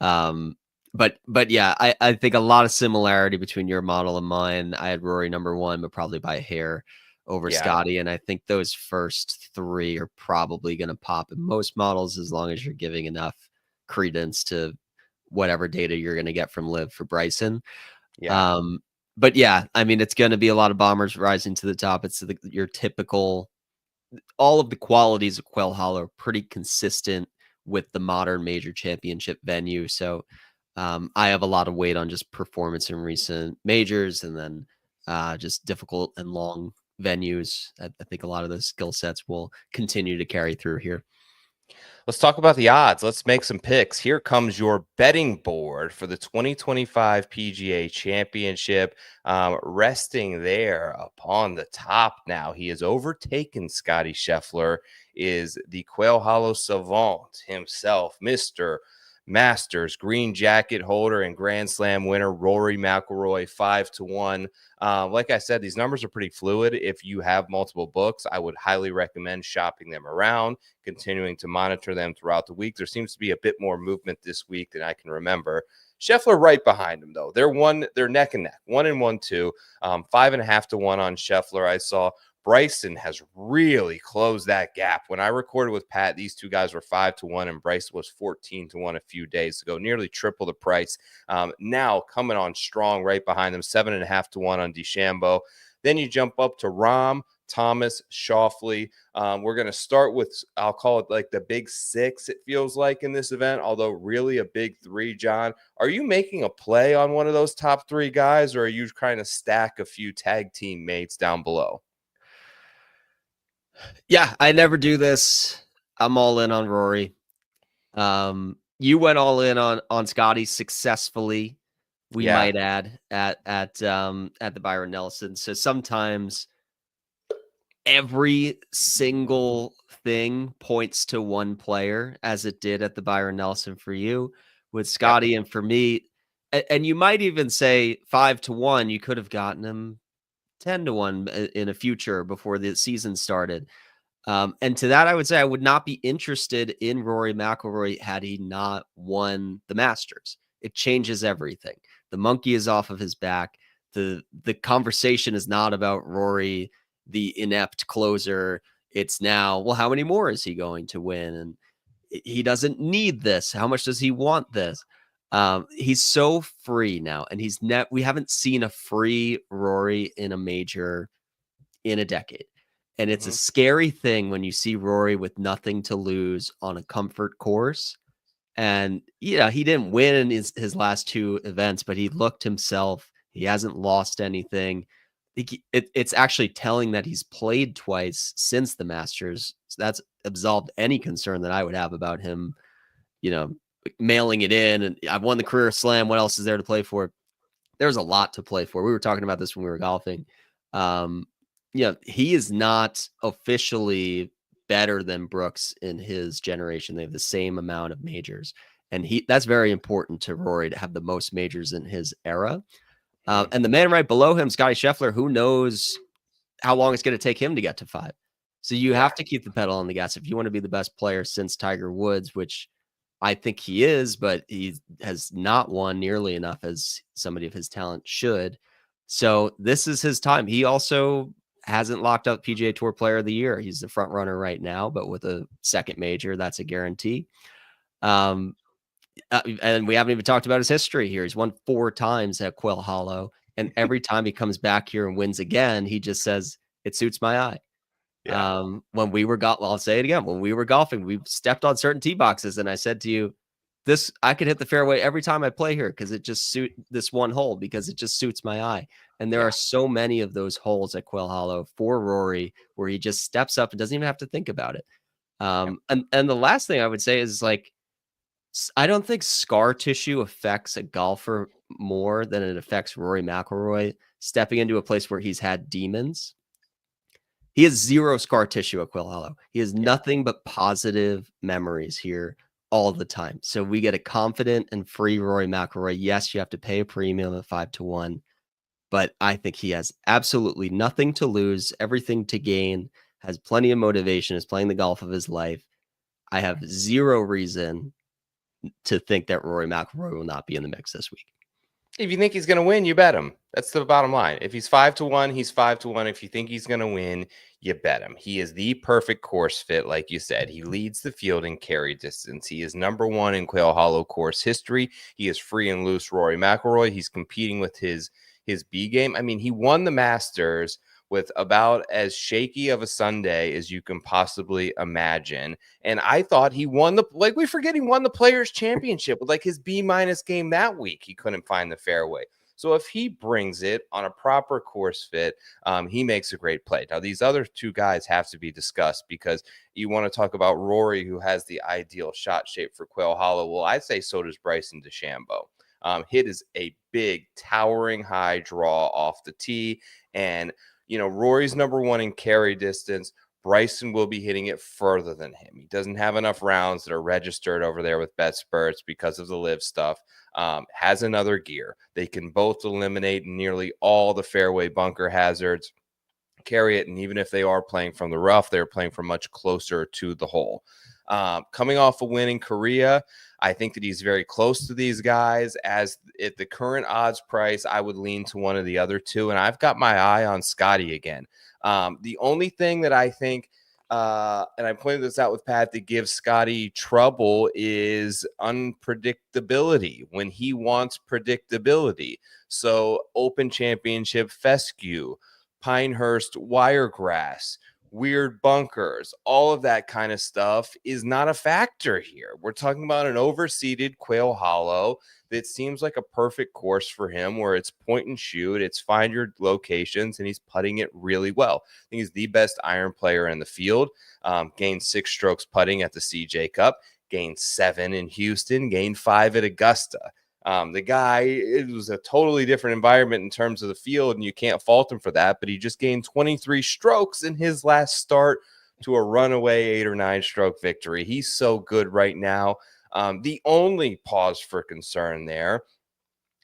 But yeah, I think a lot of similarity between your model and mine. I had Rory number 1, but probably by a hair over Scotty. And I think those first 3 are probably going to pop in most models as long as you're giving enough credence to whatever data you're going to get from Liv for Bryson. But yeah, I mean, it's going to be a lot of bombers rising to the top. It's your typical, all of the qualities of Quail Hollow are pretty consistent with the modern major championship venue. So I have a lot of weight on just performance in recent majors, and then just difficult and long venues. I think a lot of those skill sets will continue to carry through here. Let's talk about the odds. Let's make some picks. Here comes your betting board for the 2025 PGA Championship. Resting there upon the top now. He has overtaken Scotty Scheffler, is the Quail Hollow savant himself, Mr. Masters green jacket holder and Grand Slam winner Rory McIlroy, 5-1. Like I said, these numbers are pretty fluid. If you have multiple books, I would highly recommend shopping them around, continuing to monitor them throughout the week. There seems to be a bit more movement this week than I can remember. Scheffler right behind him, though. They're neck and neck, 1 and 1-2, 5.5-1 on Scheffler. I saw Bryson has really closed that gap. When I recorded with Pat, these two guys were 5-1, and Bryson was 14-1 a few days ago, nearly triple the price. Now coming on strong right behind them, 7.5-1 on DeChambeau. Then you jump up to Rahm, Thomas, Schauffele. We're going to start with, I'll call it like the big 6, it feels like, in this event, although really a big 3, John. Are you making a play on one of those top 3 guys, or are you trying to stack a few tag team mates down below? Yeah, I never do this. I'm all in on Rory. You went all in on Scotty successfully, we might add, at the Byron Nelson. So sometimes every single thing points to one player, as it did at the Byron Nelson for you with Scotty, and for me. And you might even say 5-1. You could have gotten him 10-1 in a future before the season started. And to that, I would say I would not be interested in Rory McIlroy had he not won the Masters. It changes everything. The monkey is off of his back. The conversation is not about Rory, the inept closer. It's now, well, how many more is he going to win? And he doesn't need this. How much does he want this? He's so free now, and we haven't seen a free Rory in a major in a decade. And it's a scary thing when you see Rory with nothing to lose on a comfort course. And he didn't win in his last 2 events, but he looked himself. He hasn't lost anything. It's actually telling that he's played twice since the Masters. So that's absolved any concern that I would have about him, mailing it in. And I've won the career slam. What else is there to play for? There's a lot to play for. We were talking about this when we were golfing. He is not officially better than Brooks in his generation. They have the same amount of majors, and that's very important to Rory to have the most majors in his era. And the man right below him, Scotty Scheffler, who knows how long it's going to take him to get to 5. So you have to keep the pedal on the gas if you want to be the best player since Tiger Woods, which I think he is, but he has not won nearly enough as somebody of his talent should. So this is his time. He also hasn't locked up PGA Tour Player of the Year. He's the front runner right now, but with a second major, that's a guarantee. And we haven't even talked about his history here. He's won 4 times at Quail Hollow, and every time he comes back here and wins again, he just says, "It suits my eye." Yeah. When we were I'll say it again. When we were golfing, we stepped on certain tee boxes, and I said to you, I could hit the fairway every time I play here because it just suit this one hole because it just suits my eye." And there are so many of those holes at Quail Hollow for Rory where he just steps up and doesn't even have to think about it. And the last thing I would say is, like, I don't think scar tissue affects a golfer more than it affects Rory McIlroy stepping into a place where he's had demons. He has 0 scar tissue at Quail Hollow. He has nothing but positive memories here all the time. So we get a confident and free Rory McIlroy. Yes, you have to pay a premium at 5-1, but I think he has absolutely nothing to lose, everything to gain, has plenty of motivation, is playing the golf of his life. I have 0 reason to think that Rory McIlroy will not be in the mix this week. If you think he's going to win, you bet him. That's the bottom line. If he's 5-1, he's 5-1. If you think he's going to win, you bet him. He is the perfect course fit, like you said. He leads the field in carry distance. He is #1 in Quail Hollow course history. He is free and loose Rory McIlroy. He's competing with his B game. I mean, he won the Masters with about as shaky of a Sunday as you can possibly imagine. And I thought he won we forget he won the Players Championship with like his B- game that week. He couldn't find the fairway. So if he brings it on a proper course fit, he makes a great play. Now, these other 2 guys have to be discussed because you want to talk about Rory, who has the ideal shot shape for Quail Hollow. Well, I'd say so does Bryson DeChambeau. Hit is a big, towering high draw off the tee. And Rory's #1 in carry distance. Bryson will be hitting it further than him. He doesn't have enough rounds that are registered over there with Bet Spurts because of the live stuff. Has another gear. They can both eliminate nearly all the fairway bunker hazards, carry it, and even if they are playing from the rough, they're playing from much closer to the hole. Coming off a win in Korea, I think that he's very close to these guys. As at the current odds price, I would lean to one of the other 2, and I've got my eye on Scotty again. The only thing that I think, and I pointed this out with Pat, that gives Scotty trouble is unpredictability when he wants predictability. So Open Championship fescue, Pinehurst Wiregrass, weird bunkers, all of that kind of stuff is not a factor here. We're talking about an overseeded Quail Hollow that seems like a perfect course for him, where it's point and shoot, it's find your locations, and he's putting it really well. I think he's the best iron player in the field. Gained 6 strokes putting at the CJ Cup, gained 7 in Houston, gained 5 at Augusta. The guy, it was a totally different environment in terms of the field, and you can't fault him for that, but he just gained 23 strokes in his last start to a runaway 8 or 9 stroke victory. He's so good right now. The only pause for concern there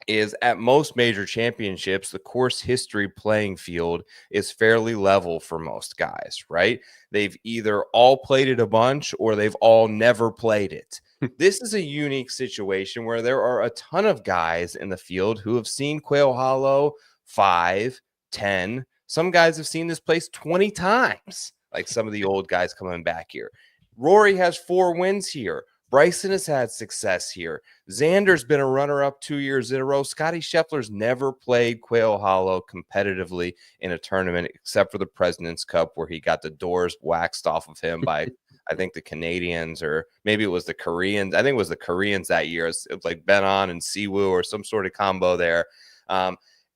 is at most major championships, the course history playing field is fairly level for most guys, right? They've either all played it a bunch or they've all never played it. This is a unique situation where there are a ton of guys in the field who have seen Quail Hollow 5, 10. Some guys have seen this place 20 times, like some of the old guys coming back here. Rory has 4 wins here. Bryson has had success here. Xander's been a runner-up 2 years in a row. Scotty Scheffler's never played Quail Hollow competitively in a tournament except for the President's Cup, where he got the doors waxed off of him by, I think, the Canadians, or maybe it was the Koreans. I think it was the Koreans that year. It was like Ben-On and Siwoo or some sort of combo there.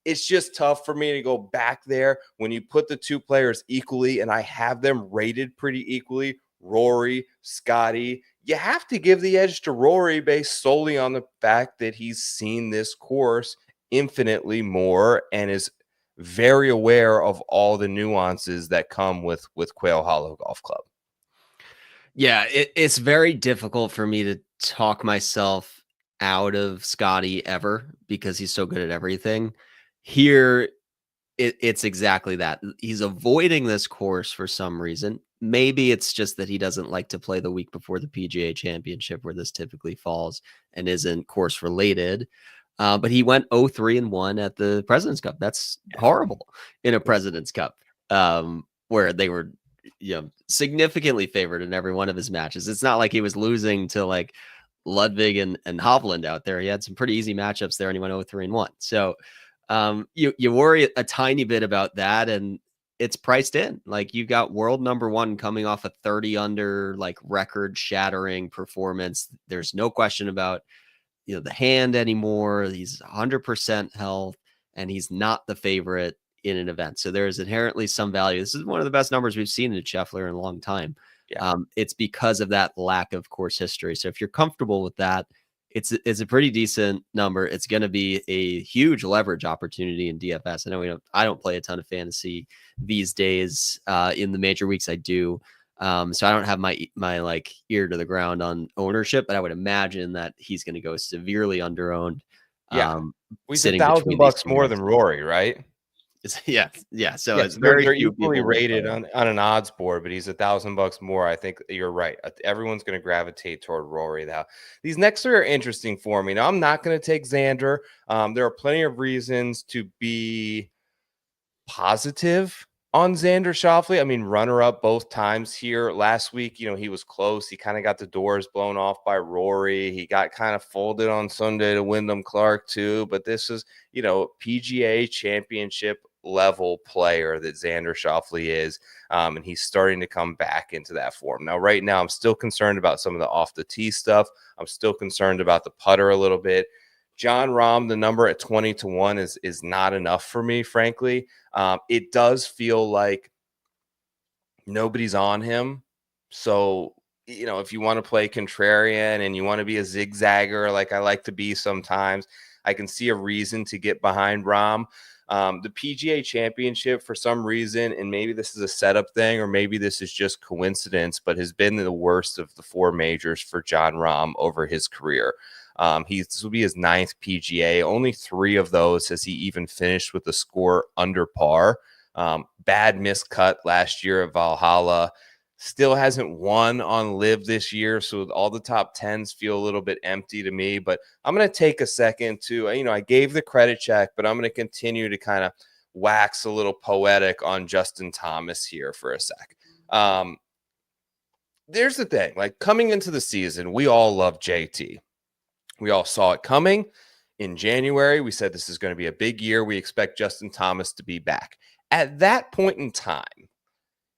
It's just tough for me to go back there when you put the 2 players equally, and I have them rated pretty equally. Rory, Scotty, you have to give the edge to Rory based solely on the fact that he's seen this course infinitely more and is very aware of all the nuances that come with Quail Hollow Golf Club. Yeah, it's very difficult for me to talk myself out of Scotty ever because he's so good at everything. Here, it's exactly that. He's avoiding this course for some reason. maybe it's just that he doesn't like to play the week before the PGA Championship, where this typically falls, and isn't course related. But he went 0-3-1 at the President's Cup. That's horrible in a President's Cup, where they were, significantly favored in every one of his matches. It's not like he was losing to like Ludwig and Hovland out there. He had some pretty easy matchups there, and he went 0-3-1. So you worry a tiny bit about that, and it's priced in. Like, you got world number one coming off a 30 under, like, record shattering performance. There's no question about, the hand anymore. He's 100% health, and he's not the favorite in an event. So there's inherently some value. This is one of the best numbers we've seen in Scheffler in a long time. Yeah. It's because of that lack of course history. So if you're comfortable with that, it's a pretty decent number. It's going to be a huge leverage opportunity in DFS. I know I don't play a ton of fantasy these days. In the major weeks, I do. So I don't have my like ear to the ground on ownership, but I would imagine that he's going to go severely underowned. Yeah, he's $1,000 more than Rory, right? Yeah. So it's very they're equally rated on an odds board, but he's $1,000 more. I think you're right. Everyone's going to gravitate toward Rory now. These next three are interesting for me. Now, I'm not going to take Xander. There are plenty of reasons to be positive on Xander Schauffele. I mean, runner-up both times here. Last week, he was close. He kind of got the doors blown off by Rory. He got kind of folded on Sunday to Wyndham Clark too. But this is, PGA Championship level player that Xander Schauffele is, and he's starting to come back into that form. Now, right now, I'm still concerned about some of the off the tee stuff. I'm still concerned about the putter a little bit. Jon Rahm, the number at 20-1 is not enough for me, frankly. It does feel like nobody's on him. So, if you want to play contrarian and you want to be a zigzagger like I like to be sometimes, I can see a reason to get behind Rahm. The PGA Championship, for some reason, and maybe this is a setup thing or maybe this is just coincidence, but has been the worst of the four majors for Jon Rahm over his career. This will be his 9th PGA. Only 3 of those has he even finished with a score under par. Bad miscut last year at Valhalla. Still hasn't won on Live this year, so all the top 10s feel a little bit empty to me. But I'm going to take a second to, I gave the credit check, but I'm going to continue to kind of wax a little poetic on Justin Thomas here for a sec. There's the thing. Like, coming into the season, we all love JT. We all saw it coming. In January, we said this is going to be a big year. We expect Justin Thomas to be back. At that point in time,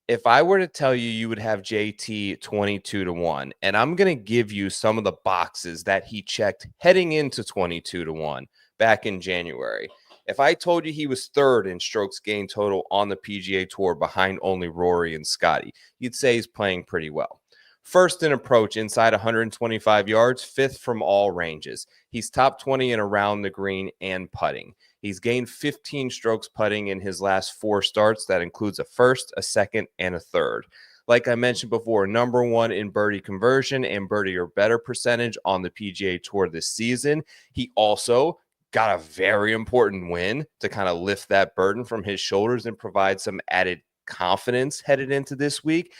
if I were to tell you you would have JT 22-1, and I'm going to give you some of the boxes that he checked heading into 22-1 back in January. If I told you he was 3rd in strokes gained total on the PGA Tour behind only Rory and Scotty, you'd say he's playing pretty well. 1st in approach inside 125 yards, 5th from all ranges. He's top 20 in around the green and putting. He's gained 15 strokes putting in his last 4 starts. That includes a 1st, a 2nd, and a 3rd. Like I mentioned before, number 1 in birdie conversion and birdie or better percentage on the PGA Tour this season. He also got a very important win to kind of lift that burden from his shoulders and provide some added confidence headed into this week.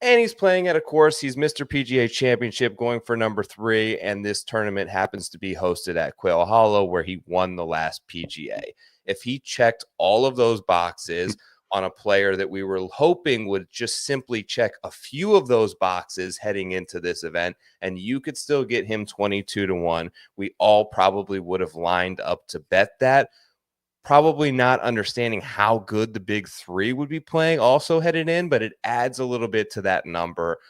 And he's playing at a course. He's Mr. PGA Championship going for number 3. And this tournament happens to be hosted at Quail Hollow, where he won the last PGA. If he checked all of those boxes on a player that we were hoping would just simply check a few of those boxes heading into this event, and you could still get him 22-1, we all probably would have lined up to bet that. Probably not understanding how good the big 3 would be playing also headed in, but it adds a little bit to that number.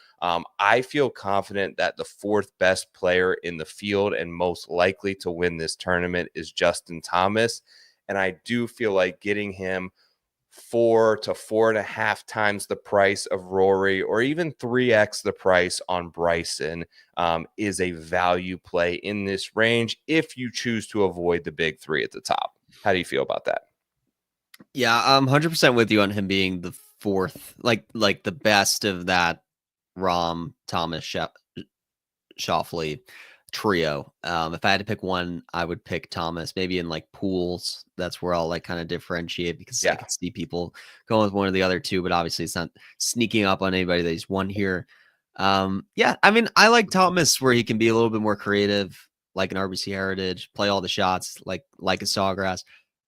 I feel confident that the 4th best player in the field and most likely to win this tournament is Justin Thomas. And I do feel like getting him 4 to 4.5 times the price of Rory, or even 3x the price on Bryson, is a value play in this range if you choose to avoid the big 3 at the top. How do you feel about that? Yeah, I'm 100% with you on him being the 4th, like the best of that Rahm, Thomas, Schauffele trio. If I had to pick one, I would pick Thomas. Maybe in like pools, that's where I'll like kind of differentiate, because I Yeah. could see people going with one or the other two, but obviously it's not sneaking up on anybody that he's won here. Yeah, I mean, I like Thomas where he can be a little bit more creative, like an RBC Heritage, play all the shots like a Sawgrass.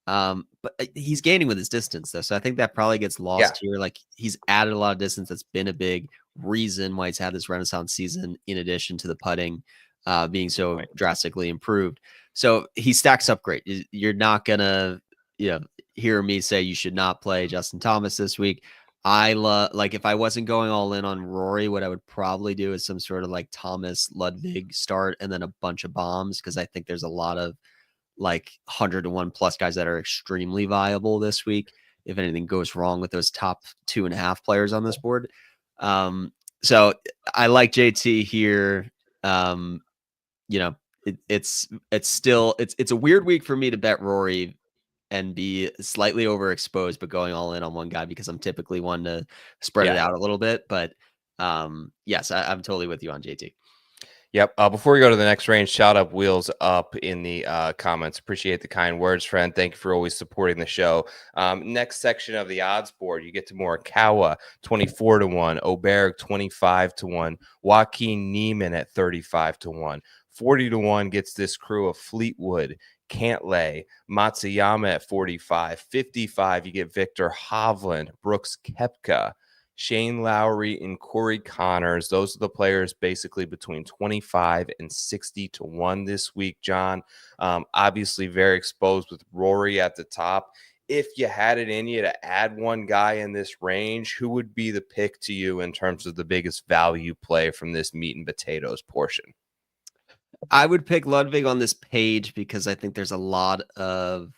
But he's gaining with his distance though, so I think that probably gets lost here. Like, he's added a lot of distance. That's been a big reason why he's had this renaissance season, in addition to the putting being so drastically improved. So he stacks up great. You're not gonna, hear me say you should not play Justin Thomas this week. I love, like, if I wasn't going all in on Rory, what I would probably do is some sort of like Thomas Ludwig start and then a bunch of bombs, because I think there's a lot of like 100-to-1 plus guys that are extremely viable this week if anything goes wrong with those top 2.5 players on this board. So I like JT here. It's still a weird week for me to bet Rory and be slightly overexposed, but going all in on one guy, because I'm typically one to spread it out a little bit. But yes, I'm totally with you on JT. Yep. Before we go to the next range, shout out Wheels Up in the comments. Appreciate the kind words, friend. Thank you for always supporting the show. Next section of the odds board, you get to Morikawa, 24-1, Oberg, 25-1, Joaquin Niemann at 35-1, 40-1 gets this crew of Fleetwood, Cantlay, Matsuyama at 45, 55. You get Victor Hovland, Brooks Koepka, Shane Lowry, and Corey Connors. Those are the players basically between 25 and 60-1 this week, John. Obviously very exposed with Rory at the top. If you had it in you to add one guy in this range, who would be the pick to you in terms of the biggest value play from this meat and potatoes portion? I would pick Ludwig on this page because I think there's a lot of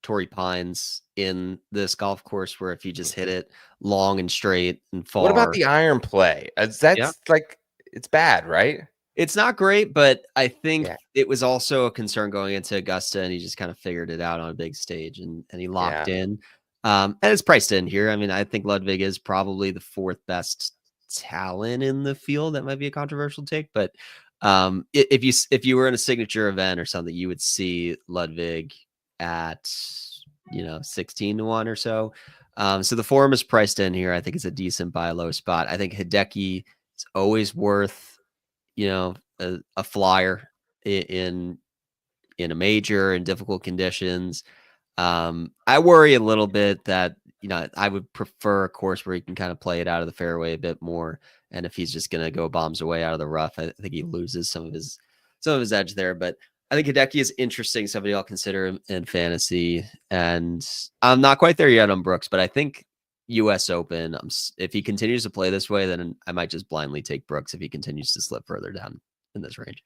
Torrey Pines in this golf course where if you just hit it long and straight and far. What about the iron play? Like, it's bad, right? It's not great, but I think it was also a concern going into Augusta, and he just kind of figured it out on a big stage, and he locked in. And it's priced in here. I mean, I think Ludwig is probably the 4th best talent in the field. That might be a controversial take, but if you were in a signature event or something, you would see Ludwig at 16-1 or so. So the form is priced in here. I think it's a decent buy low spot. I think Hideki is always worth a flyer in a major in difficult conditions. I worry a little bit that I would prefer a course where he can kind of play it out of the fairway a bit more. And if he's just going to go bombs away out of the rough, I think he loses some of his edge there. But I think Hideki is interesting. Somebody I'll consider in fantasy. And I'm not quite there yet on Brooks, but I think US Open, if he continues to play this way, then I might just blindly take Brooks if he continues to slip further down in this range.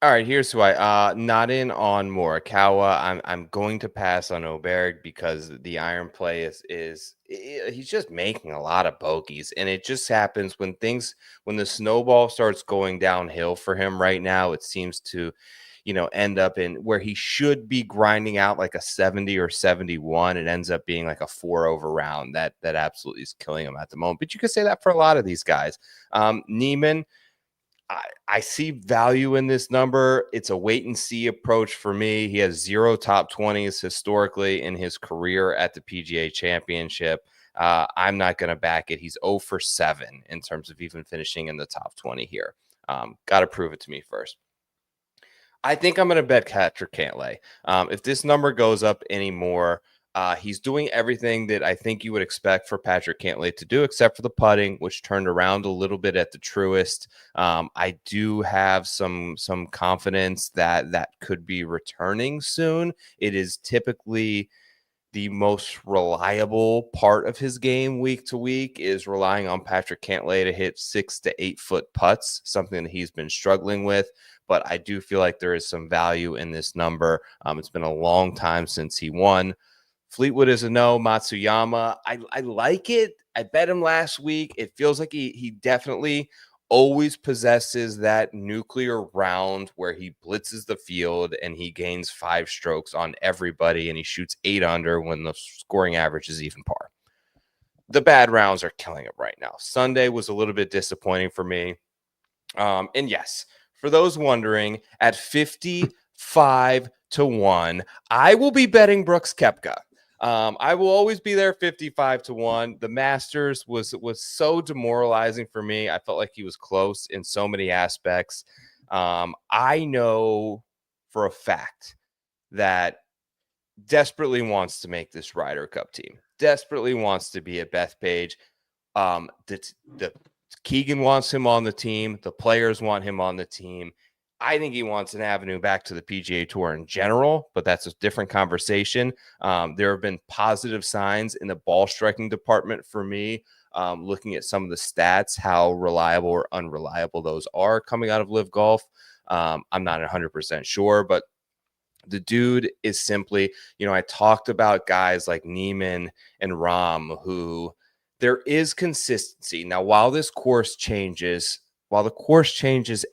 All right, here's who I not in on Morikawa. I'm going to pass on Oberg because the iron play is he's just making a lot of bogeys, and it just happens when the snowball starts going downhill for him right now. It seems to end up in where he should be grinding out like a 70 or 71. It ends up being like a 4-over round that absolutely is killing him at the moment. But you could say that for a lot of these guys. Niemann, I see value in this number. It's a wait and see approach for me. He has 0 top 20s historically in his career at the PGA Championship. I'm not going to back it. He's 0 for 7 in terms of even finishing in the top 20 here. Got to prove it to me first. I think I'm going to bet Patrick Cantlay. If this number goes up anymore, he's doing everything that I think you would expect for Patrick Cantlay to do, except for the putting, which turned around a little bit at the Truist. I do have some confidence that could be returning soon. It is typically the most reliable part of his game week to week is relying on Patrick Cantlay to hit 6 to 8 foot putts, something that he's been struggling with. But I do feel like there is some value in this number. It's been a long time since he won. Fleetwood is a no. Matsuyama, I like it. I bet him last week. It feels like he definitely always possesses that nuclear round where he blitzes the field and he gains 5 strokes on everybody and he shoots 8 under when the scoring average is even par. The bad rounds are killing him right now. Sunday was a little bit disappointing for me. And yes, for those wondering, at 55 to 1, I will be betting Brooks Koepka. I will always be there 55 to 1. The Masters was so demoralizing for me. I felt like he was close in so many aspects. I know for a fact that desperately wants to make this Ryder Cup team, desperately wants to be at Bethpage. The Keegan wants him on the team. The players want him on the team. I think he wants an avenue back to the PGA Tour in general, but that's a different conversation. There have been positive signs in the ball striking department for me, looking at some of the stats, how reliable or unreliable those are coming out of Live Golf. I'm not 100% sure, but the dude is simply, I talked about guys like Neiman and Rahm, who there is consistency. Now, while the course changes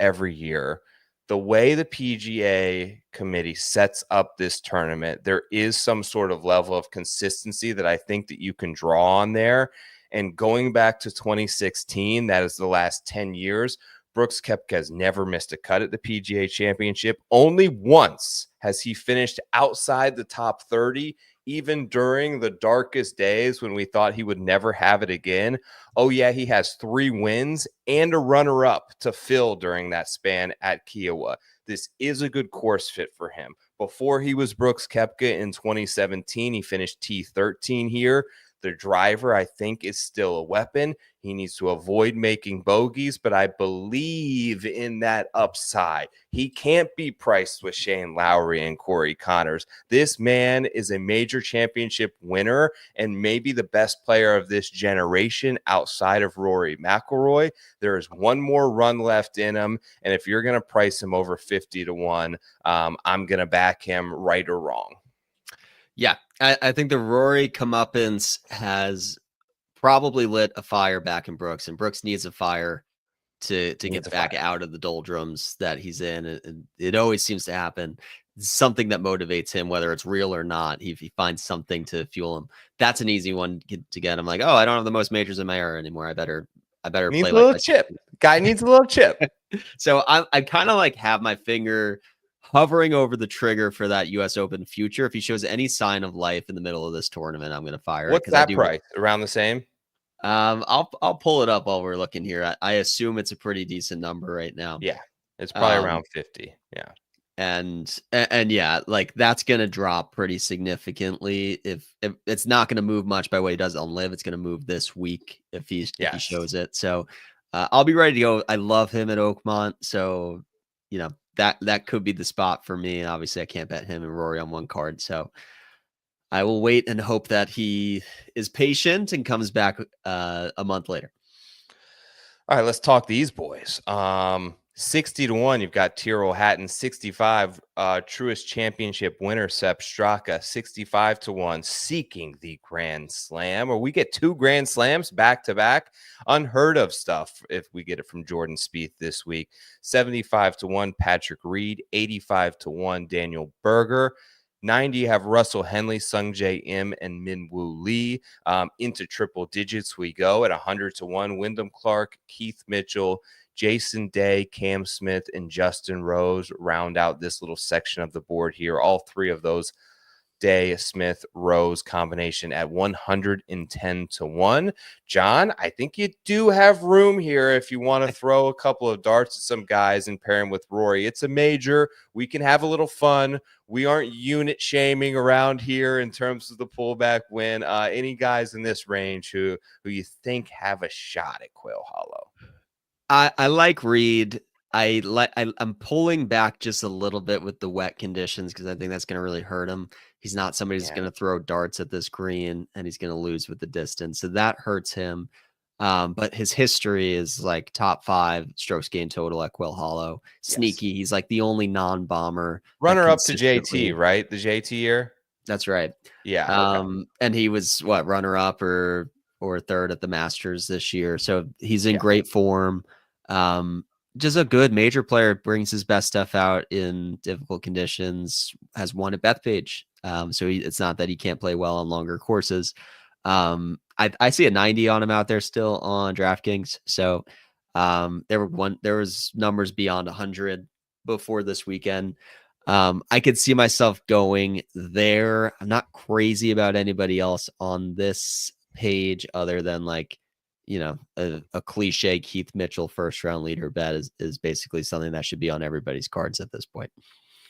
every year, the way the PGA committee sets up this tournament, there is some sort of level of consistency that I think that you can draw on there. And going back to 2016, that is the last 10 years, Brooks Koepka has never missed a cut at the PGA Championship. Only once has he finished outside the top 30, even during the darkest days when we thought he would never have it again. Oh, yeah, he has 3 wins and a runner-up to fill during that span at Kiowa. This is a good course fit for him. Before he was Brooks Koepka in 2017, he finished T13 here. The driver, I think, is still a weapon. He needs to avoid making bogeys, but I believe in that upside. He can't be priced with Shane Lowry and Corey Connors. This man is a major championship winner and maybe the best player of this generation outside of Rory McIlroy. There is one more run left in him, and if you're going to price him over 50 to 1, I'm going to back him right or wrong. Yeah, I think the Rory comeuppance has probably lit a fire back in Brooks, and Brooks needs a fire to get back out of the doldrums that he's in. And it always seems to happen. Something that motivates him, whether it's real or not, he finds something to fuel him. That's an easy one to get. I'm like, oh, I don't have the most majors in my era anymore. I better needs play a little chip. Guy needs a little chip. So I kind of like have my finger hovering over the trigger for that U.S. Open future. If he shows any sign of life in the middle of this tournament, I'm going to fire. What's that price? Around the same? I'll pull it up while we're looking here. I assume it's a pretty decent number right now. Yeah, it's probably around 50. Yeah, and yeah, like that's going to drop pretty significantly. If it's not going to move much by what he does on Live, it's going to move this week if he shows it. So I'll be ready to go. I love him at Oakmont, so that could be the spot for me. And obviously I can't bet him and Rory on one card. So I will wait and hope that he is patient and comes back a month later. All right, let's talk these boys. 60 to 1, you've got Tyrrell Hatton. 65, Truist Championship winner Sepp Straka. 65 to 1, seeking the Grand Slam. Or we get 2 Grand Slams back to back. Unheard of stuff if we get it from Jordan Spieth this week. 75 to 1, Patrick Reed. 85 to 1, Daniel Berger. 90, you have Russell Henley, Sung Jae Im, and Min-Woo Lee. Into triple digits we go at 100 to 1. Wyndham Clark, Keith Mitchell, Jason Day, Cam Smith, and Justin Rose round out this little section of the board here. All 3 of those Day, Smith, Rose combination at 110 to 1. John, I think you do have room here if you want to throw a couple of darts at some guys and pair him with Rory. It's a major. We can have a little fun. We aren't unit shaming around here in terms of the pullback win. Any guys in this range who you think have a shot at Quail Hollow? I like Reed. I'm pulling back just a little bit with the wet conditions because I think that's going to really hurt him. He's not somebody who's going to throw darts at this green and he's going to lose with the distance. So that hurts him. But his history is like top 5 strokes gained total at Quail Hollow. Sneaky. Yes. He's like the only non-bomber. Runner up to JT, right? The JT year? That's right. Yeah. Okay. And he was runner up or 3rd at the Masters this year. So he's in great form. Just a good major player, brings his best stuff out in difficult conditions, has won at Bethpage. So it's not that he can't play well on longer courses. I see a 90 on him out there still on DraftKings. So There was numbers beyond 100 before this weekend. I could see myself going there. I'm not crazy about anybody else on this page other than like, a cliche Keith Mitchell first round leader bet is basically something that should be on everybody's cards at this point.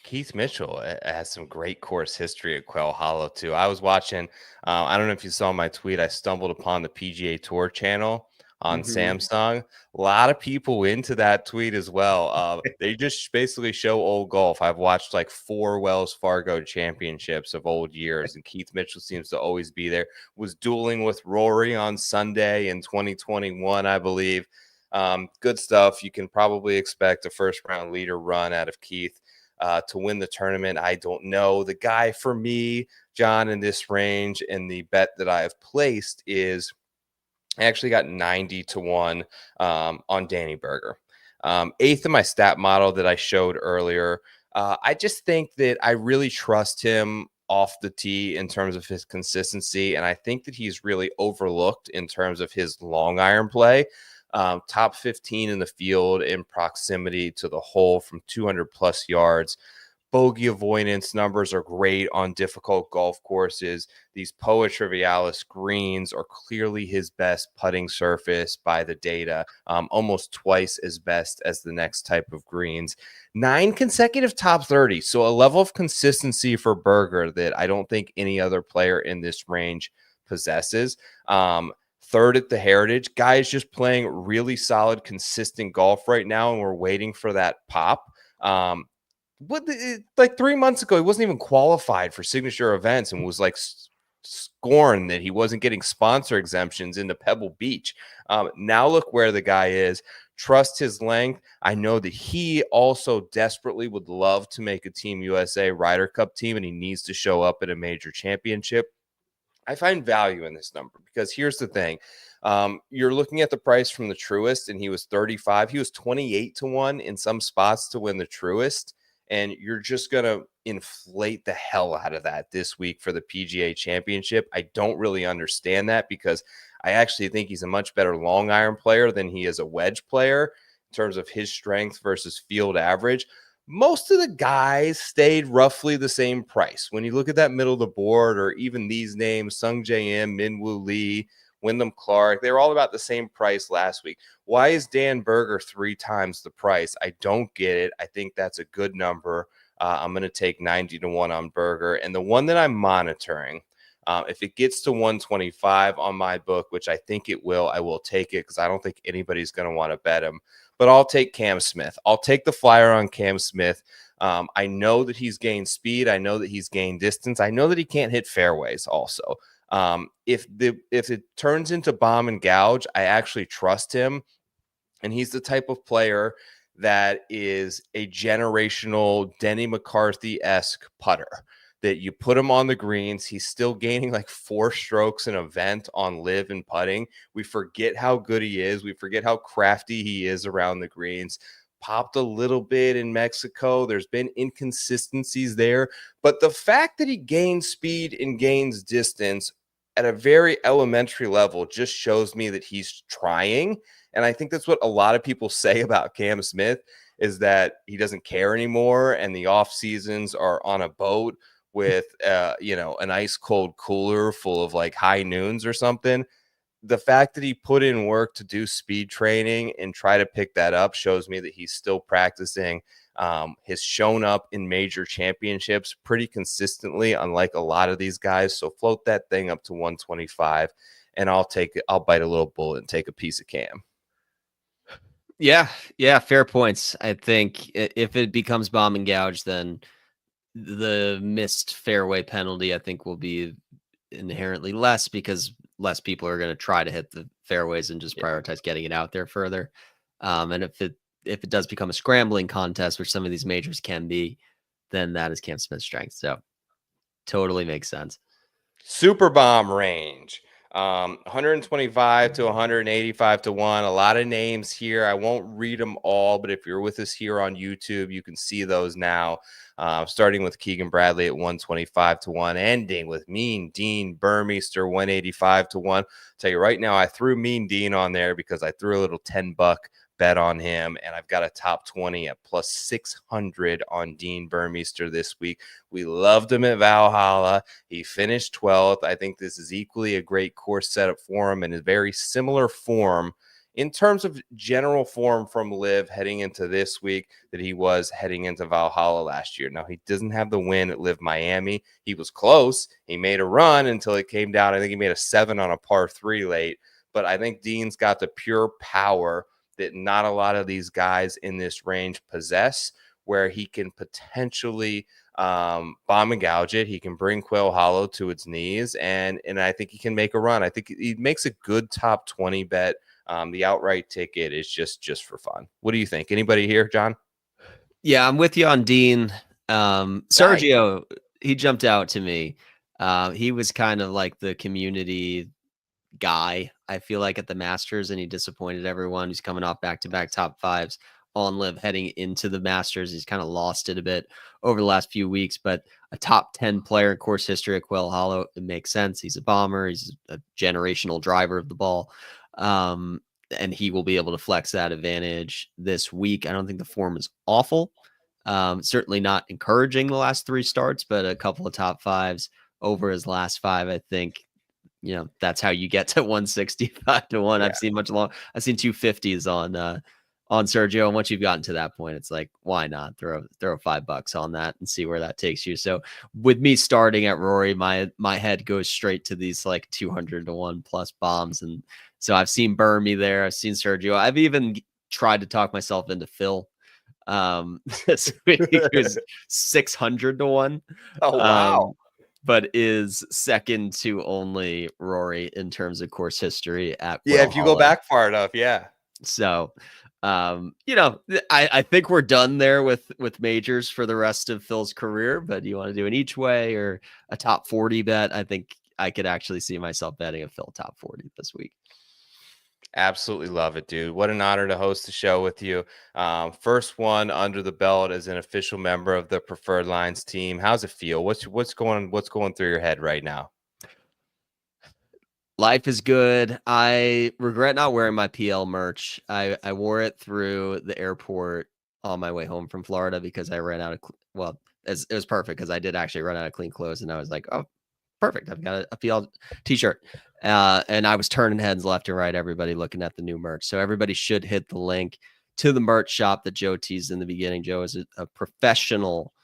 Keith Mitchell has some great course history at Quail Hollow too. I was watching, I don't know if you saw my tweet. I stumbled upon the PGA Tour channel on Samsung. A lot of people into that tweet as well. They just basically show old golf. I've watched like 4 Wells Fargo championships of old years, and Keith Mitchell seems to always be there. Was dueling with Rory on Sunday in 2021, I believe. Good stuff. You can probably expect a first round leader run out of Keith. To win the tournament, I don't know. The guy for me, John, in this range, and the bet that I have placed is I actually got 90 to 1 on Danny Berger. 8th in my stat model that I showed earlier. I just think that I really trust him off the tee in terms of his consistency, and I think that he's really overlooked in terms of his long iron play. Top 15 in the field in proximity to the hole from 200 plus yards. Bogey avoidance numbers are great on difficult golf courses. These Poa Trivialis greens are clearly his best putting surface by the data, almost twice as best as the next type of greens. 9 consecutive top 30. So a level of consistency for Berger that I don't think any other player in this range possesses. 3rd at the Heritage. Guy is just playing really solid, consistent golf right now, and we're waiting for that pop. Like 3 months ago, he wasn't even qualified for signature events and was like scorned that he wasn't getting sponsor exemptions into Pebble Beach. Now look where the guy is. Trust his length. I know that he also desperately would love to make a Team USA Ryder Cup team, and he needs to show up at a major championship. I find value in this number because here's the thing. You're looking at the price from the Truist, and he was 35. He was 28 to 1 in some spots to win the Truist, and you're just going to inflate the hell out of that this week for the PGA Championship. I don't really understand that because I actually think he's a much better long iron player than he is a wedge player in terms of his strength versus field average. Most of the guys stayed roughly the same price. When you look at that middle of the board, or even these names, Sung J M, Minwoo Lee, Wyndham Clark, they were all about the same price last week. Why is Dan Berger 3 times the price? I don't get it. I think that's a good number. I'm going to take 90 to 1 on Berger. And the one that I'm monitoring, if it gets to 125 on my book, which I think it will, I will take it because I don't think anybody's going to want to bet him. But I'll take Cam Smith. I'll take the flyer on Cam Smith. I know that he's gained speed. I know that he's gained distance. I know that he can't hit fairways also. If it turns into bomb and gouge, I actually trust him. And he's the type of player that is a generational Denny McCarthy-esque putter. That you put him on the greens, he's still gaining like 4 strokes an event on live and putting. We forget how good he is. We forget how crafty he is around the greens. Popped a little bit in Mexico. There's been inconsistencies there. But the fact that he gains speed and gains distance at a very elementary level just shows me that he's trying. And I think that's what a lot of people say about Cam Smith, is that he doesn't care anymore and the off seasons are on a boat with an ice cold cooler full of like high noons or something. The fact that he put in work to do speed training and try to pick that up shows me that he's still practicing. Has shown up in major championships pretty consistently, unlike a lot of these guys. So float that thing up to 125, and I'll bite a little bullet and take a piece of Cam. Yeah, fair points. I think if it becomes bomb and gouge, then the missed fairway penalty, I think, will be inherently less because less people are going to try to hit the fairways and just prioritize getting it out there further. And if it does become a scrambling contest, which some of these majors can be, then that is Cam Smith's strength. So totally makes sense. Super bomb range. 125 to 185 to 1. A lot of names here. I won't read them all, but if you're with us here on YouTube, you can see those now. Starting with Keegan Bradley at 125 to 1, ending with Mean Dean Burmeister 185 to 1. Tell you right now, I threw Mean Dean on there because I threw a little $10 bet on him, and I've got a top 20 at plus 600 on Dean Burmeister this week. We loved him at Valhalla. He finished 12th. I think this is equally a great course setup for him and a very similar form in terms of general form from Liv heading into this week that he was heading into Valhalla last year. Now, he doesn't have the win at Liv Miami. He was close. He made a run until it came down. I think he made a 7 on a par 3 late. But I think Dean's got the pure power that not a lot of these guys in this range possess, where he can potentially bomb and gouge it. He can bring Quail Hollow to its knees, and I think he can make a run. I think he makes a good top 20 bet. The outright ticket is just for fun. What do you think? Anybody here, John? Yeah, I'm with you on Dean. Sergio, he jumped out to me. He was kind of like the community guy, I feel like, at the Masters, and he disappointed everyone. He's coming off back-to-back top 5s on Liv heading into the Masters. He's kind of lost it a bit over the last few weeks, but a top 10 player in course history at Quail Hollow, it makes sense. He's a bomber. He's a generational driver of the ball. And he will be able to flex that advantage this week. I don't think the form is awful. Certainly not encouraging the last 3 starts, but a couple of top 5s over his last 5. I think, that's how you get to 165 to 1. Yeah. I've seen 250s on Sergio. And once you've gotten to that point, it's like, why not throw $5 on that and see where that takes you? So with me starting at Rory, my head goes straight to these like 200 to 1 plus bombs. And so I've seen Burmy there. I've seen Sergio. I've even tried to talk myself into Phil. This week it was 600 to 1. Oh, wow. But is second to only Rory in terms of course history at Quail if you Hollow. Go back far enough, yeah. So, I think we're done there with majors for the rest of Phil's career. But do you want to do an each way or a top 40 bet? I think I could actually see myself betting a Phil top 40 this week. Absolutely love it, dude. What an honor to host the show with you. First one under the belt as an official member of the Preferred Lines team. How's it feel? What's going through your head right now? Life is good. I regret not wearing my PL merch. I wore it through the airport on my way home from Florida because I ran out of it was perfect because I did actually run out of clean clothes, and I was like, oh, perfect. I've got a PL t-shirt. And I was turning heads left and right, everybody looking at the new merch. So everybody should hit the link to the merch shop that Joe teased in the beginning. Joe is a professional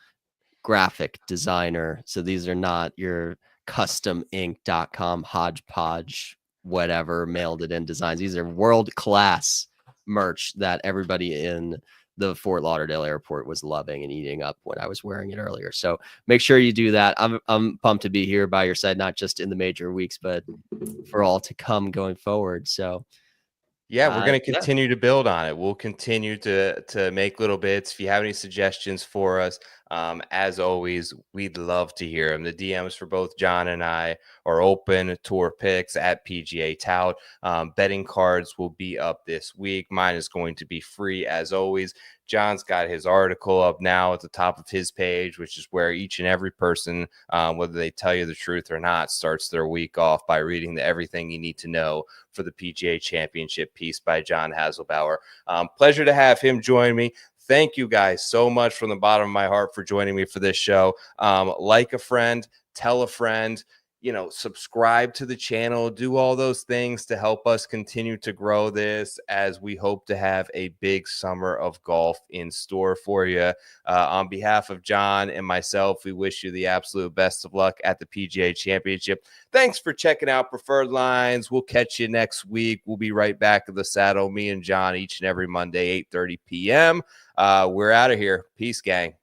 graphic designer. So these are not your custominc.com hodgepodge, whatever, mailed it in designs. These are world-class merch that everybody in the Fort Lauderdale airport was loving and eating up when I was wearing it earlier. So make sure you do that. I'm pumped to be here by your side, not just in the major weeks, but for all to come going forward. So yeah, we're going to continue to build on it. We'll continue to make little bits. If you have any suggestions for us, as always, we'd love to hear them. The DMs for both John and I are open. Tour picks at PGA Tout. Betting cards will be up this week. Mine is going to be free as always. John's got his article up now at the top of his page, which is where each and every person, whether they tell you the truth or not, starts their week off by reading the Everything You Need to Know for the PGA Championship piece by John Haslbauer. Pleasure to have him join me. Thank you guys so much from the bottom of my heart for joining me for this show. Like a friend, tell a friend, subscribe to the channel, do all those things to help us continue to grow this as we hope to have a big summer of golf in store for you. On behalf of John and myself, we wish you the absolute best of luck at the PGA Championship. Thanks for checking out Preferred Lines. We'll catch you next week. We'll be right back in the saddle, me and John, each and every Monday, 8:30 p.m. We're out of here. Peace, gang.